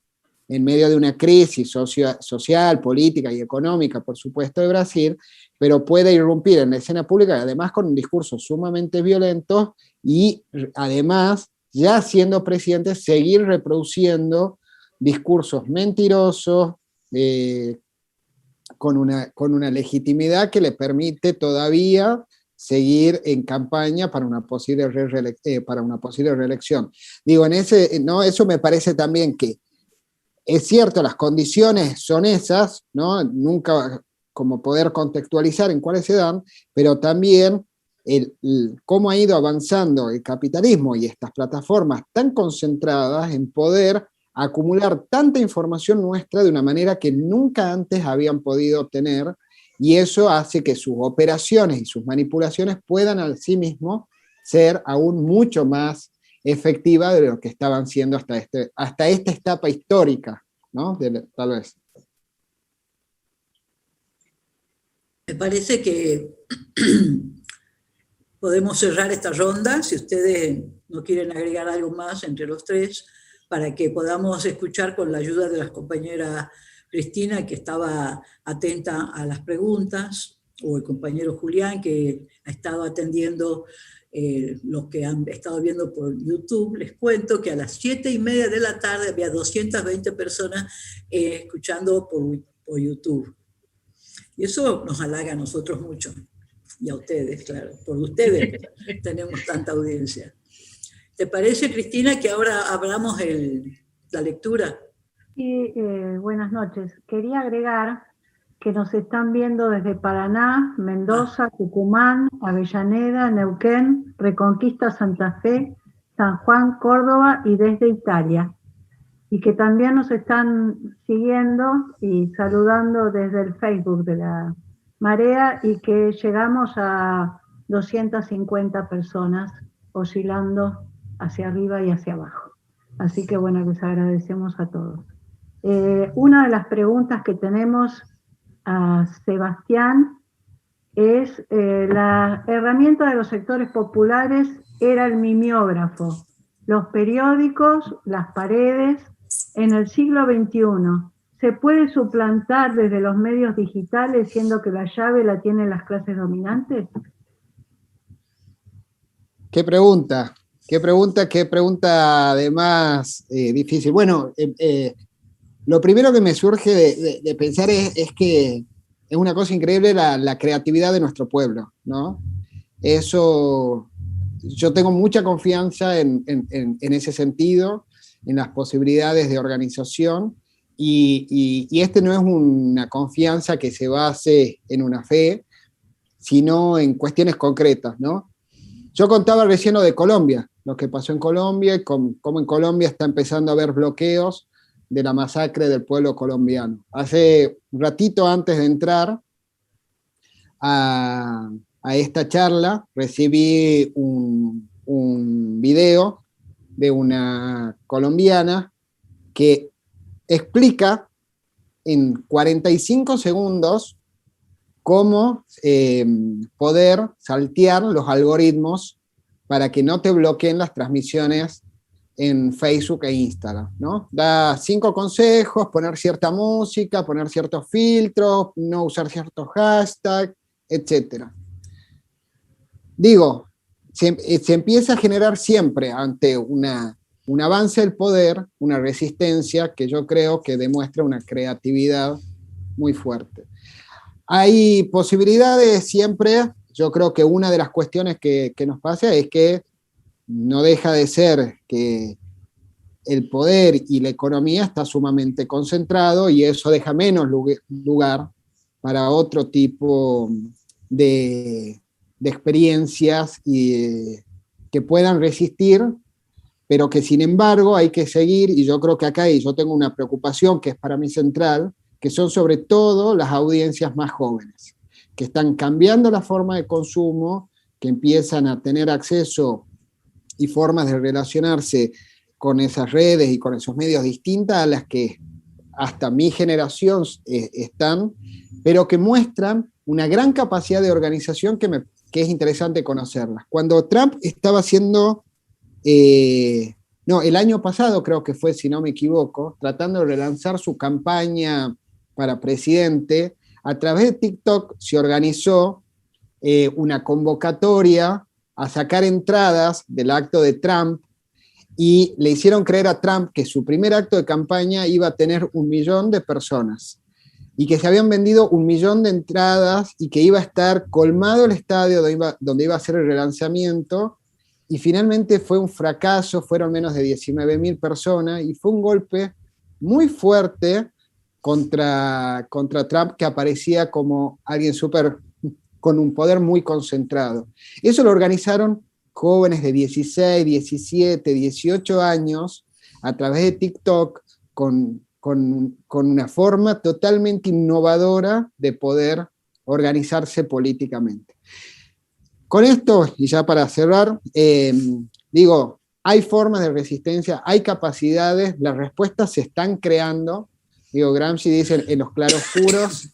en medio de una crisis social, política y económica, por supuesto, de Brasil, pero puede irrumpir en la escena pública, además con un discurso sumamente violento, y además, ya siendo presidente, seguir reproduciendo discursos mentirosos, con una legitimidad que le permite todavía seguir en campaña para una posible reelección. Digo, eso me parece también que es cierto, las condiciones son esas, ¿no? Nunca como poder contextualizar en cuáles se dan, pero también cómo ha ido avanzando el capitalismo y estas plataformas tan concentradas en poder acumular tanta información nuestra de una manera que nunca antes habían podido tener, y eso hace que sus operaciones y sus manipulaciones puedan a sí mismos ser aún mucho más efectivas de lo que estaban siendo hasta esta etapa histórica, ¿no? Tal vez. Me parece que podemos cerrar esta ronda, si ustedes no quieren agregar algo más entre los tres, para que podamos escuchar con la ayuda de las compañeras Cristina, que estaba atenta a las preguntas, o el compañero Julián, que ha estado atendiendo los que han estado viendo por YouTube. Les cuento que a las 7:30 de la tarde había 220 personas escuchando por YouTube. Y eso nos halaga a nosotros mucho, y a ustedes, claro, por ustedes tenemos tanta audiencia. ¿Te parece, Cristina, que ahora abramos la lectura? Sí, buenas noches. Quería agregar que nos están viendo desde Paraná, Mendoza, Tucumán, Avellaneda, Neuquén, Reconquista, Santa Fe, San Juan, Córdoba y desde Italia. Y que también nos están siguiendo y saludando desde el Facebook de la Marea, y que llegamos a 250 personas oscilando hacia arriba y hacia abajo. Así que bueno, les agradecemos a todos. Una de las preguntas que tenemos a Sebastián es, la herramienta de los sectores populares era el mimeógrafo, los periódicos, las paredes. En el siglo XXI, ¿se puede suplantar desde los medios digitales, siendo que la llave la tienen las clases dominantes? Qué pregunta además difícil. Bueno, lo primero que me surge de pensar es que es una cosa increíble la creatividad de nuestro pueblo, ¿no? Eso, yo tengo mucha confianza en ese sentido, en las posibilidades de organización, y este no es una confianza que se base en una fe, sino en cuestiones concretas, ¿no? Yo contaba recién lo de Colombia, lo que pasó en Colombia, y cómo en Colombia está empezando a haber bloqueos de la masacre del pueblo colombiano. Hace un ratito antes de entrar a esta charla, recibí un video de una colombiana que explica en 45 segundos cómo poder saltear los algoritmos para que no te bloqueen las transmisiones en Facebook e Instagram, ¿no? Da 5 consejos: poner cierta música, poner ciertos filtros, no usar ciertos hashtags, etc. Digo, se empieza a generar siempre ante un avance del poder, una resistencia que yo creo que demuestra una creatividad muy fuerte. Hay posibilidades siempre. Yo creo que una de las cuestiones que nos pasa es que no deja de ser que el poder y la economía está sumamente concentrado, y eso deja menos lugar para otro tipo de experiencias que puedan resistir, pero que sin embargo hay que seguir. Y yo creo que acá yo tengo una preocupación que es para mí central, que son sobre todo las audiencias más jóvenes, que están cambiando la forma de consumo, que empiezan a tener acceso y formas de relacionarse con esas redes y con esos medios distintas a las que hasta mi generación están, pero que muestran una gran capacidad de organización que es interesante conocerlas. Cuando Trump estaba haciendo, el año pasado creo que fue, si no me equivoco, tratando de relanzar su campaña para presidente, a través de TikTok se organizó una convocatoria a sacar entradas del acto de Trump, y le hicieron creer a Trump que su primer acto de campaña iba a tener 1 millón de personas, y que se habían vendido 1 millón de entradas, y que iba a estar colmado el estadio donde iba a hacer el relanzamiento, y finalmente fue un fracaso. Fueron menos de 19.000 personas, y fue un golpe muy fuerte contra Trump, que aparecía como alguien con un poder muy concentrado. Eso lo organizaron jóvenes de 16, 17, 18 años a través de TikTok, con una forma totalmente innovadora de poder organizarse políticamente. Con esto, y ya para cerrar, digo, hay formas de resistencia, hay capacidades, las respuestas se están creando. Digo, Gramsci dice, en los claroscuros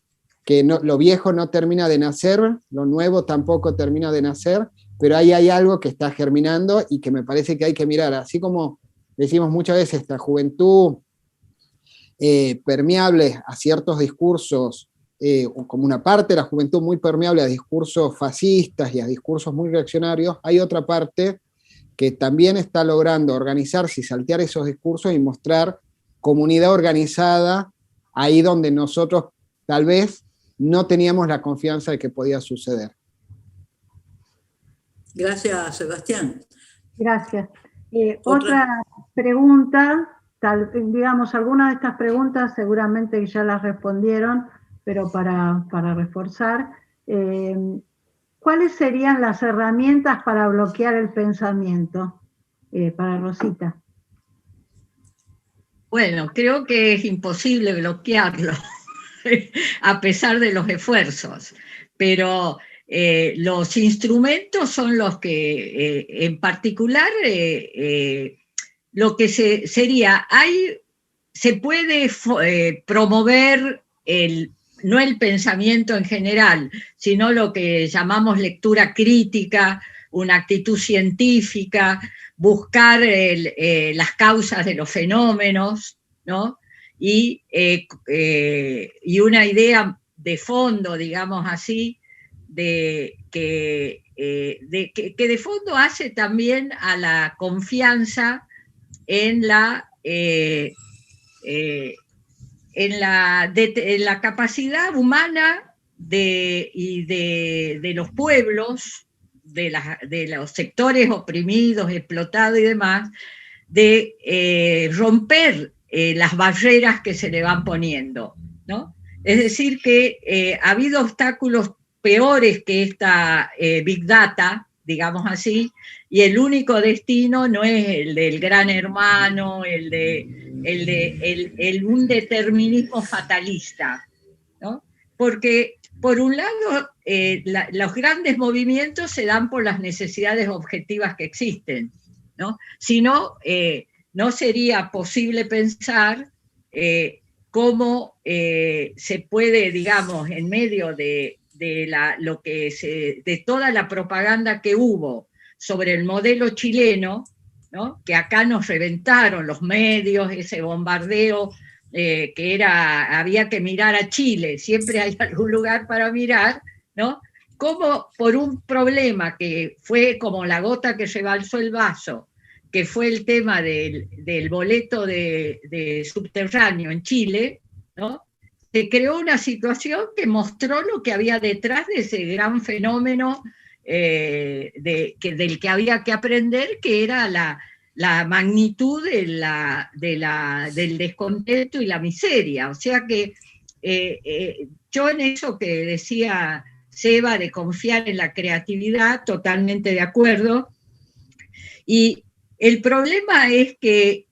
que no, lo viejo no termina de nacer, lo nuevo tampoco termina de nacer, pero ahí hay algo que está germinando y que me parece que hay que mirar, así como decimos muchas veces, esta juventud permeable a ciertos discursos, como una parte de la juventud muy permeable a discursos fascistas y a discursos muy reaccionarios, hay otra parte que también está logrando organizarse y saltear esos discursos y mostrar comunidad organizada ahí donde nosotros tal vez no teníamos la confianza de que podía suceder. Gracias, Sebastián. Gracias. Otra pregunta, digamos, algunas de estas preguntas seguramente ya las respondieron, pero para reforzar, ¿cuáles serían las herramientas para bloquear el pensamiento? Para Rosita. Bueno, creo que es imposible bloquearlo, a pesar de los esfuerzos, pero los instrumentos son los que, en particular, lo que sería, se puede promover no el pensamiento en general, sino lo que llamamos lectura crítica, una actitud científica, buscar las causas de los fenómenos, ¿no? Y una idea de fondo, digamos así, que de fondo hace también a la confianza en la capacidad humana de los pueblos, de los sectores oprimidos, explotados y demás, de romper las barreras que se le van poniendo, ¿no? Es decir, que ha habido obstáculos peores que esta Big Data, digamos así, y el único destino no es el del gran hermano, un determinismo fatalista, ¿no? Porque, por un lado, los grandes movimientos se dan por las necesidades objetivas que existen, ¿no? Si no, no sería posible pensar cómo se puede, digamos, en medio de toda la propaganda que hubo sobre el modelo chileno, ¿no? Que acá nos reventaron los medios, ese bombardeo que había que mirar a Chile, siempre hay algún lugar para mirar, ¿no? Como por un problema que fue como la gota que rebalsó el vaso, que fue el tema del boleto de subterráneo en Chile, ¿no? Se creó una situación que mostró lo que había detrás de ese gran fenómeno del que había que aprender, que era la magnitud del descontento y la miseria. O sea que yo en eso que decía Seba, de confiar en la creatividad, totalmente de acuerdo. Y el problema es que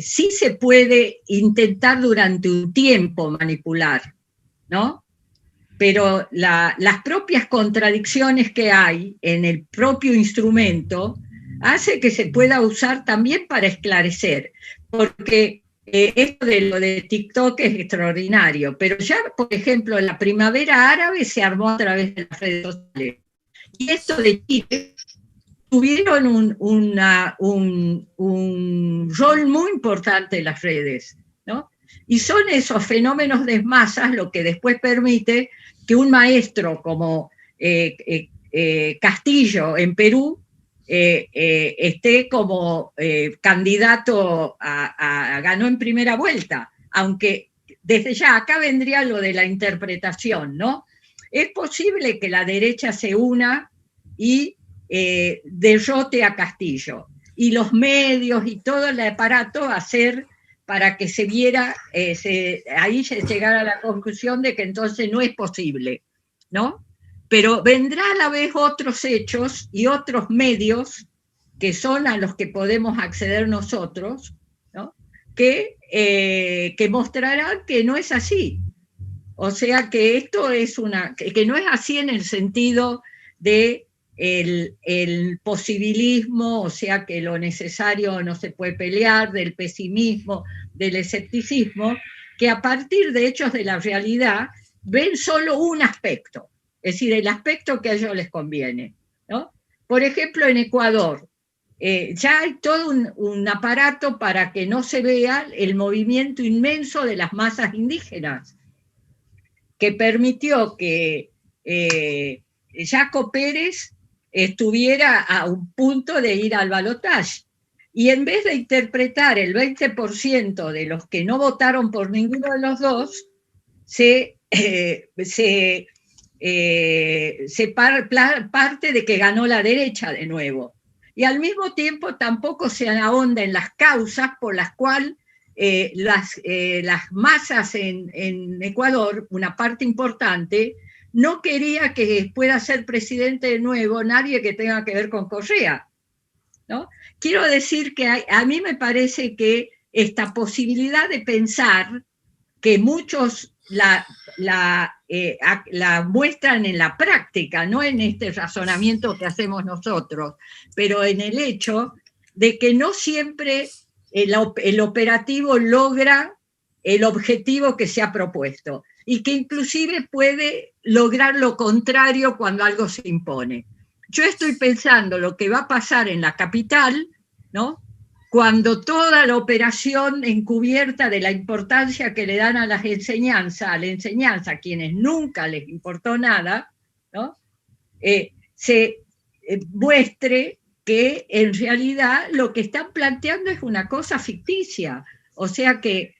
sí se puede intentar durante un tiempo manipular, ¿no? Pero las propias contradicciones que hay en el propio instrumento hace que se pueda usar también para esclarecer, porque esto de lo de TikTok es extraordinario, pero ya, por ejemplo, la primavera árabe se armó a través de las redes sociales. Y esto de Chile tuvieron un rol muy importante en las redes, ¿no? Y son esos fenómenos de masas lo que después permite que un maestro como Castillo en Perú esté como candidato ganó en primera vuelta, aunque desde ya acá vendría lo de la interpretación, ¿no? Es posible que la derecha se una y derrote a Castillo, y los medios y todo el aparato hacer para que se viera, ahí se llegara a la conclusión de que entonces no es posible, ¿no? Pero vendrá a la vez otros hechos y otros medios que son a los que podemos acceder nosotros, ¿no? Que mostrarán que no es así. O sea que esto es que no es así en el sentido de el posibilismo, o sea que lo necesario no se puede pelear, del pesimismo, del escepticismo, que a partir de hechos de la realidad ven solo un aspecto, es decir, el aspecto que a ellos les conviene, ¿no? Por ejemplo, en Ecuador, ya hay todo un aparato para que no se vea el movimiento inmenso de las masas indígenas, que permitió que Jaco Pérez estuviera a un punto de ir al balotaje. Y en vez de interpretar el 20% de los que no votaron por ninguno de los dos, parte de que ganó la derecha de nuevo. Y al mismo tiempo tampoco se ahonda en las causas por las cuales las masas en Ecuador, una parte importante, no quería que pueda ser presidente de nuevo nadie que tenga que ver con Correa, ¿no? Quiero decir que a mí me parece que esta posibilidad de pensar que muchos la muestran en la práctica, no en este razonamiento que hacemos nosotros, pero en el hecho de que no siempre el operativo logra el objetivo que se ha propuesto y que inclusive puede lograr lo contrario cuando algo se impone. Yo estoy pensando lo que va a pasar en la capital, ¿no? Cuando toda la operación encubierta de la importancia que le dan a la enseñanza, a quienes nunca les importó nada, ¿no? Se muestre que en realidad lo que están planteando es una cosa ficticia. O sea que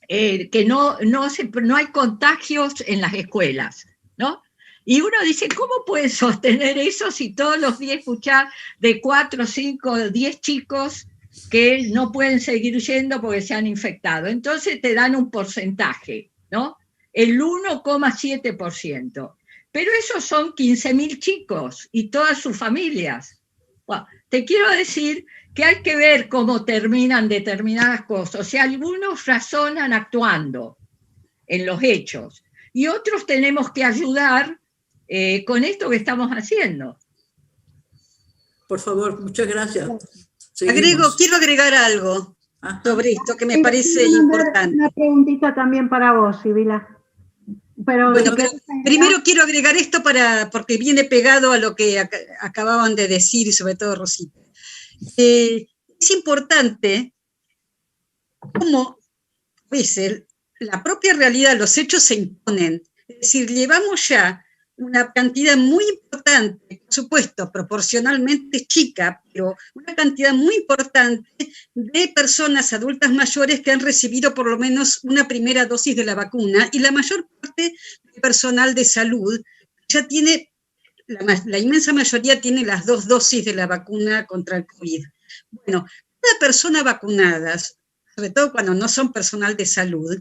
que no hay contagios en las escuelas, ¿no? Y uno dice, ¿cómo puede sostener eso si todos los días escuchar de 4, 5, 10 chicos que no pueden seguir yendo porque se han infectado? Entonces te dan un porcentaje, ¿no? El 1,7%. Pero esos son 15.000 chicos y todas sus familias. Bueno, te quiero decir que hay que ver cómo terminan determinadas cosas. O sea, algunos razonan actuando en los hechos y otros tenemos que ayudar con esto que estamos haciendo. Por favor, muchas gracias. Quiero agregar algo sobre esto que me parece importante. Una preguntita también para vos, Sibila. Pero primero quiero agregar esto porque viene pegado a lo que acababan de decir, y sobre todo Rosita. Es importante cómo a veces la propia realidad, los hechos se imponen. Es decir, llevamos ya una cantidad muy importante, por supuesto, proporcionalmente chica, pero una cantidad muy importante de personas adultas mayores que han recibido por lo menos una primera dosis de la vacuna, y la mayor parte del personal de salud ya tiene, la inmensa mayoría tiene las 2 dosis de la vacuna contra el COVID. Bueno, cada persona vacunada, sobre todo cuando no son personal de salud,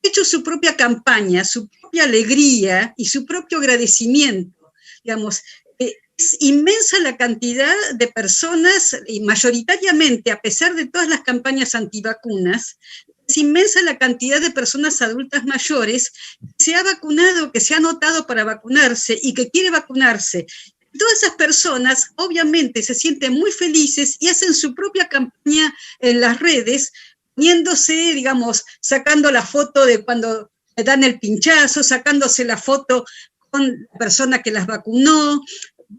ha hecho su propia campaña, su propia alegría y su propio agradecimiento. Digamos, es inmensa la cantidad de personas, y mayoritariamente, a pesar de todas las campañas antivacunas, es inmensa la cantidad de personas adultas mayores que se ha vacunado, que se ha anotado para vacunarse y que quiere vacunarse. Todas esas personas obviamente se sienten muy felices y hacen su propia campaña en las redes, poniéndose, digamos, sacando la foto de cuando le dan el pinchazo, sacándose la foto con la persona que las vacunó,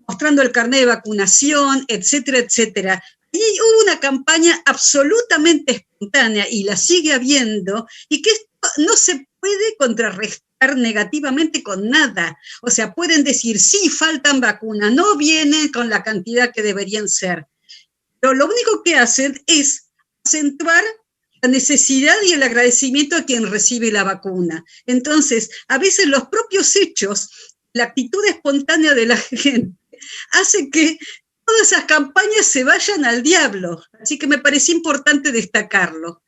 mostrando el carnet de vacunación, etcétera, etcétera. Y hubo una campaña absolutamente espontánea, y la sigue habiendo, y que no se puede contrarrestar negativamente con nada. O sea, pueden decir, sí, faltan vacunas, no vienen con la cantidad que deberían ser. Pero lo único que hacen es acentuar la necesidad y el agradecimiento a quien recibe la vacuna. Entonces, a veces los propios hechos, la actitud espontánea de la gente, hace que todas esas campañas se vayan al diablo. Así que me pareció importante destacarlo.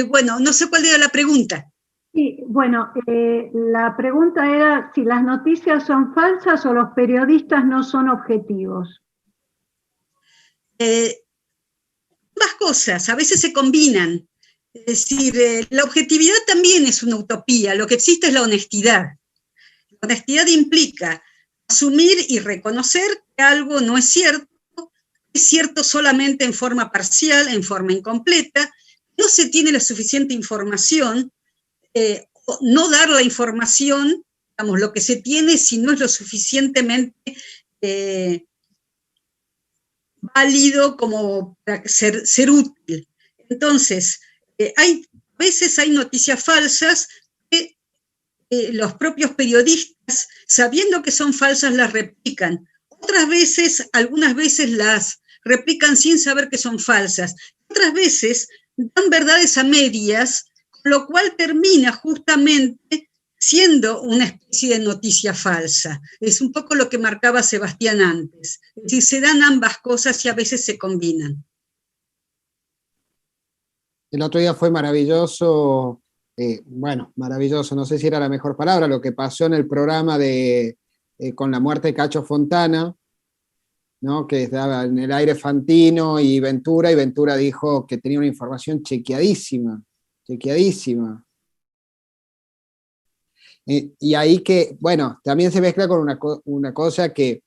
Bueno, no sé cuál era la pregunta. Sí, bueno, la pregunta era si las noticias son falsas o los periodistas no son objetivos. Ambas cosas, a veces se combinan. Es decir, la objetividad también es una utopía, lo que existe es la honestidad. La honestidad implica asumir y reconocer que algo no es cierto solamente en forma parcial, en forma incompleta, no se tiene la suficiente información, o no dar la información, digamos, lo que se tiene, si no es lo suficientemente válido como para ser útil. Entonces, a veces hay noticias falsas que los propios periodistas, sabiendo que son falsas, las replican. Otras veces, algunas veces las replican sin saber que son falsas. Otras veces dan verdades a medias, lo cual termina justamente siendo una especie de noticia falsa. Es un poco lo que marcaba Sebastián antes. Es decir, se dan ambas cosas y a veces se combinan. El otro día fue maravilloso, bueno, maravilloso, no sé si era la mejor palabra, lo que pasó en el programa con la muerte de Cacho Fontana, ¿no? Que estaba en el aire Fantino y Ventura dijo que tenía una información chequeadísima. Y ahí que, bueno, también se mezcla con una cosa que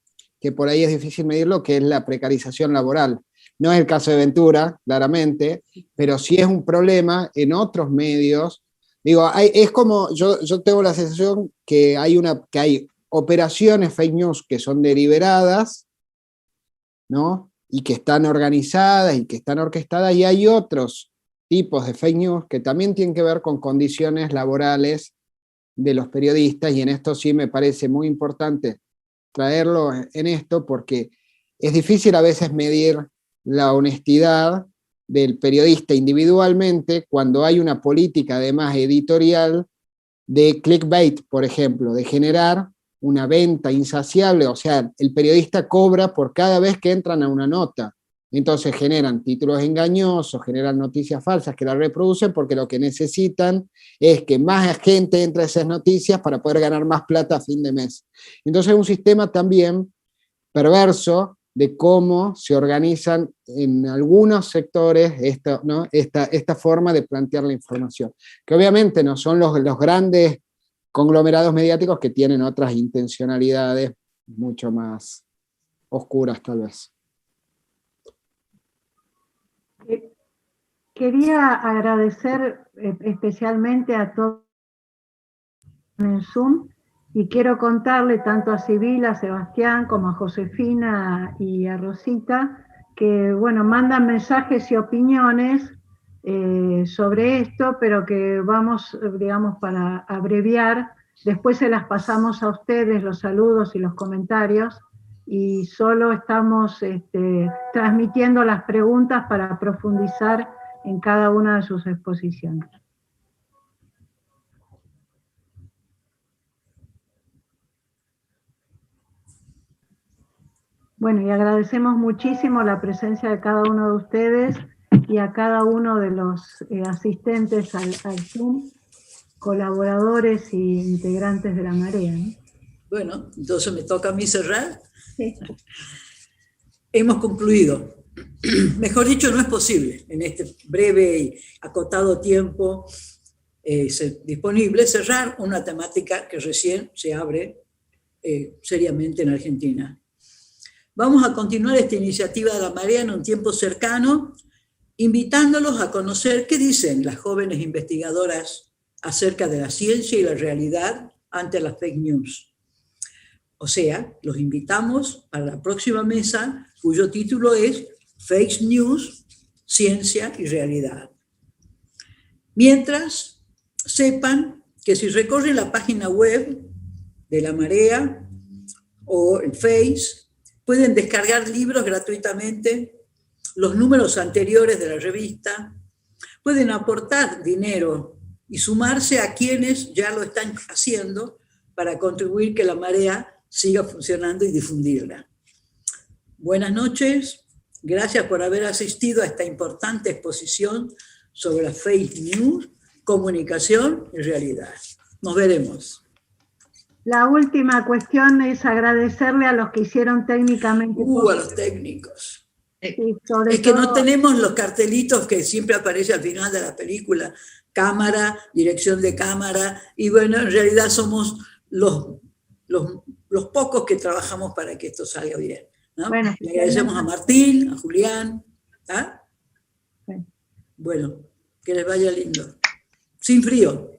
por ahí es difícil medirlo, que es la precarización laboral. No es el caso de Ventura, claramente, pero sí es un problema en otros medios. Digo, es como, yo tengo la sensación que hay operaciones fake news que son deliberadas, ¿no? Y que están organizadas y que están orquestadas, y hay otros tipos de fake news que también tienen que ver con condiciones laborales de los periodistas, y en esto sí me parece muy importante traerlo en esto, porque es difícil a veces medir la honestidad del periodista individualmente cuando hay una política además editorial de clickbait, por ejemplo, de generar una venta insaciable. O sea, el periodista cobra por cada vez que entran a una nota. Entonces generan títulos engañosos, generan noticias falsas que las reproducen, porque lo que necesitan es que más gente entre a esas noticias para poder ganar más plata a fin de mes. Entonces es un sistema también perverso de cómo se organizan en algunos sectores esta forma de plantear la información, que obviamente no son los grandes conglomerados mediáticos, que tienen otras intencionalidades mucho más oscuras tal vez. Quería agradecer especialmente a todos en Zoom, y quiero contarle tanto a Sibila, a Sebastián, como a Josefina y a Rosita, que bueno, mandan mensajes y opiniones sobre esto, pero que vamos, digamos, para abreviar, después se las pasamos a ustedes, los saludos y los comentarios, y solo estamos transmitiendo las preguntas para profundizar en cada una de sus exposiciones. Bueno, y agradecemos muchísimo la presencia de cada uno de ustedes y a cada uno de los asistentes al Zoom, colaboradores y integrantes de la Marea, ¿no? Bueno, entonces me toca a mí cerrar. Sí. Hemos concluido. Mejor dicho, no es posible en este breve y acotado tiempo disponible cerrar una temática que recién se abre seriamente en Argentina. Vamos a continuar esta iniciativa de la Marea en un tiempo cercano, invitándolos a conocer qué dicen las jóvenes investigadoras acerca de la ciencia y la realidad ante las fake news. O sea, los invitamos a la próxima mesa, cuyo título es Fake News, Ciencia y Realidad. Mientras, sepan que si recorren la página web de la Marea o el Face, pueden descargar libros gratuitamente, los números anteriores de la revista, pueden aportar dinero y sumarse a quienes ya lo están haciendo para contribuir que la Marea siga funcionando y difundirla. Buenas noches, gracias por haber asistido a esta importante exposición sobre la fake news, comunicación y realidad. Nos veremos. La última cuestión es agradecerle a los que hicieron técnicamente. A los técnicos. Sí, es que no tenemos los cartelitos que siempre aparece al final de la película, cámara, dirección de cámara, y bueno, en realidad somos los pocos que trabajamos para que esto salga bien, ¿no? Bueno, le agradecemos a Martín, a Julián, ¿ah? Bueno, Que les vaya lindo. Sin frío.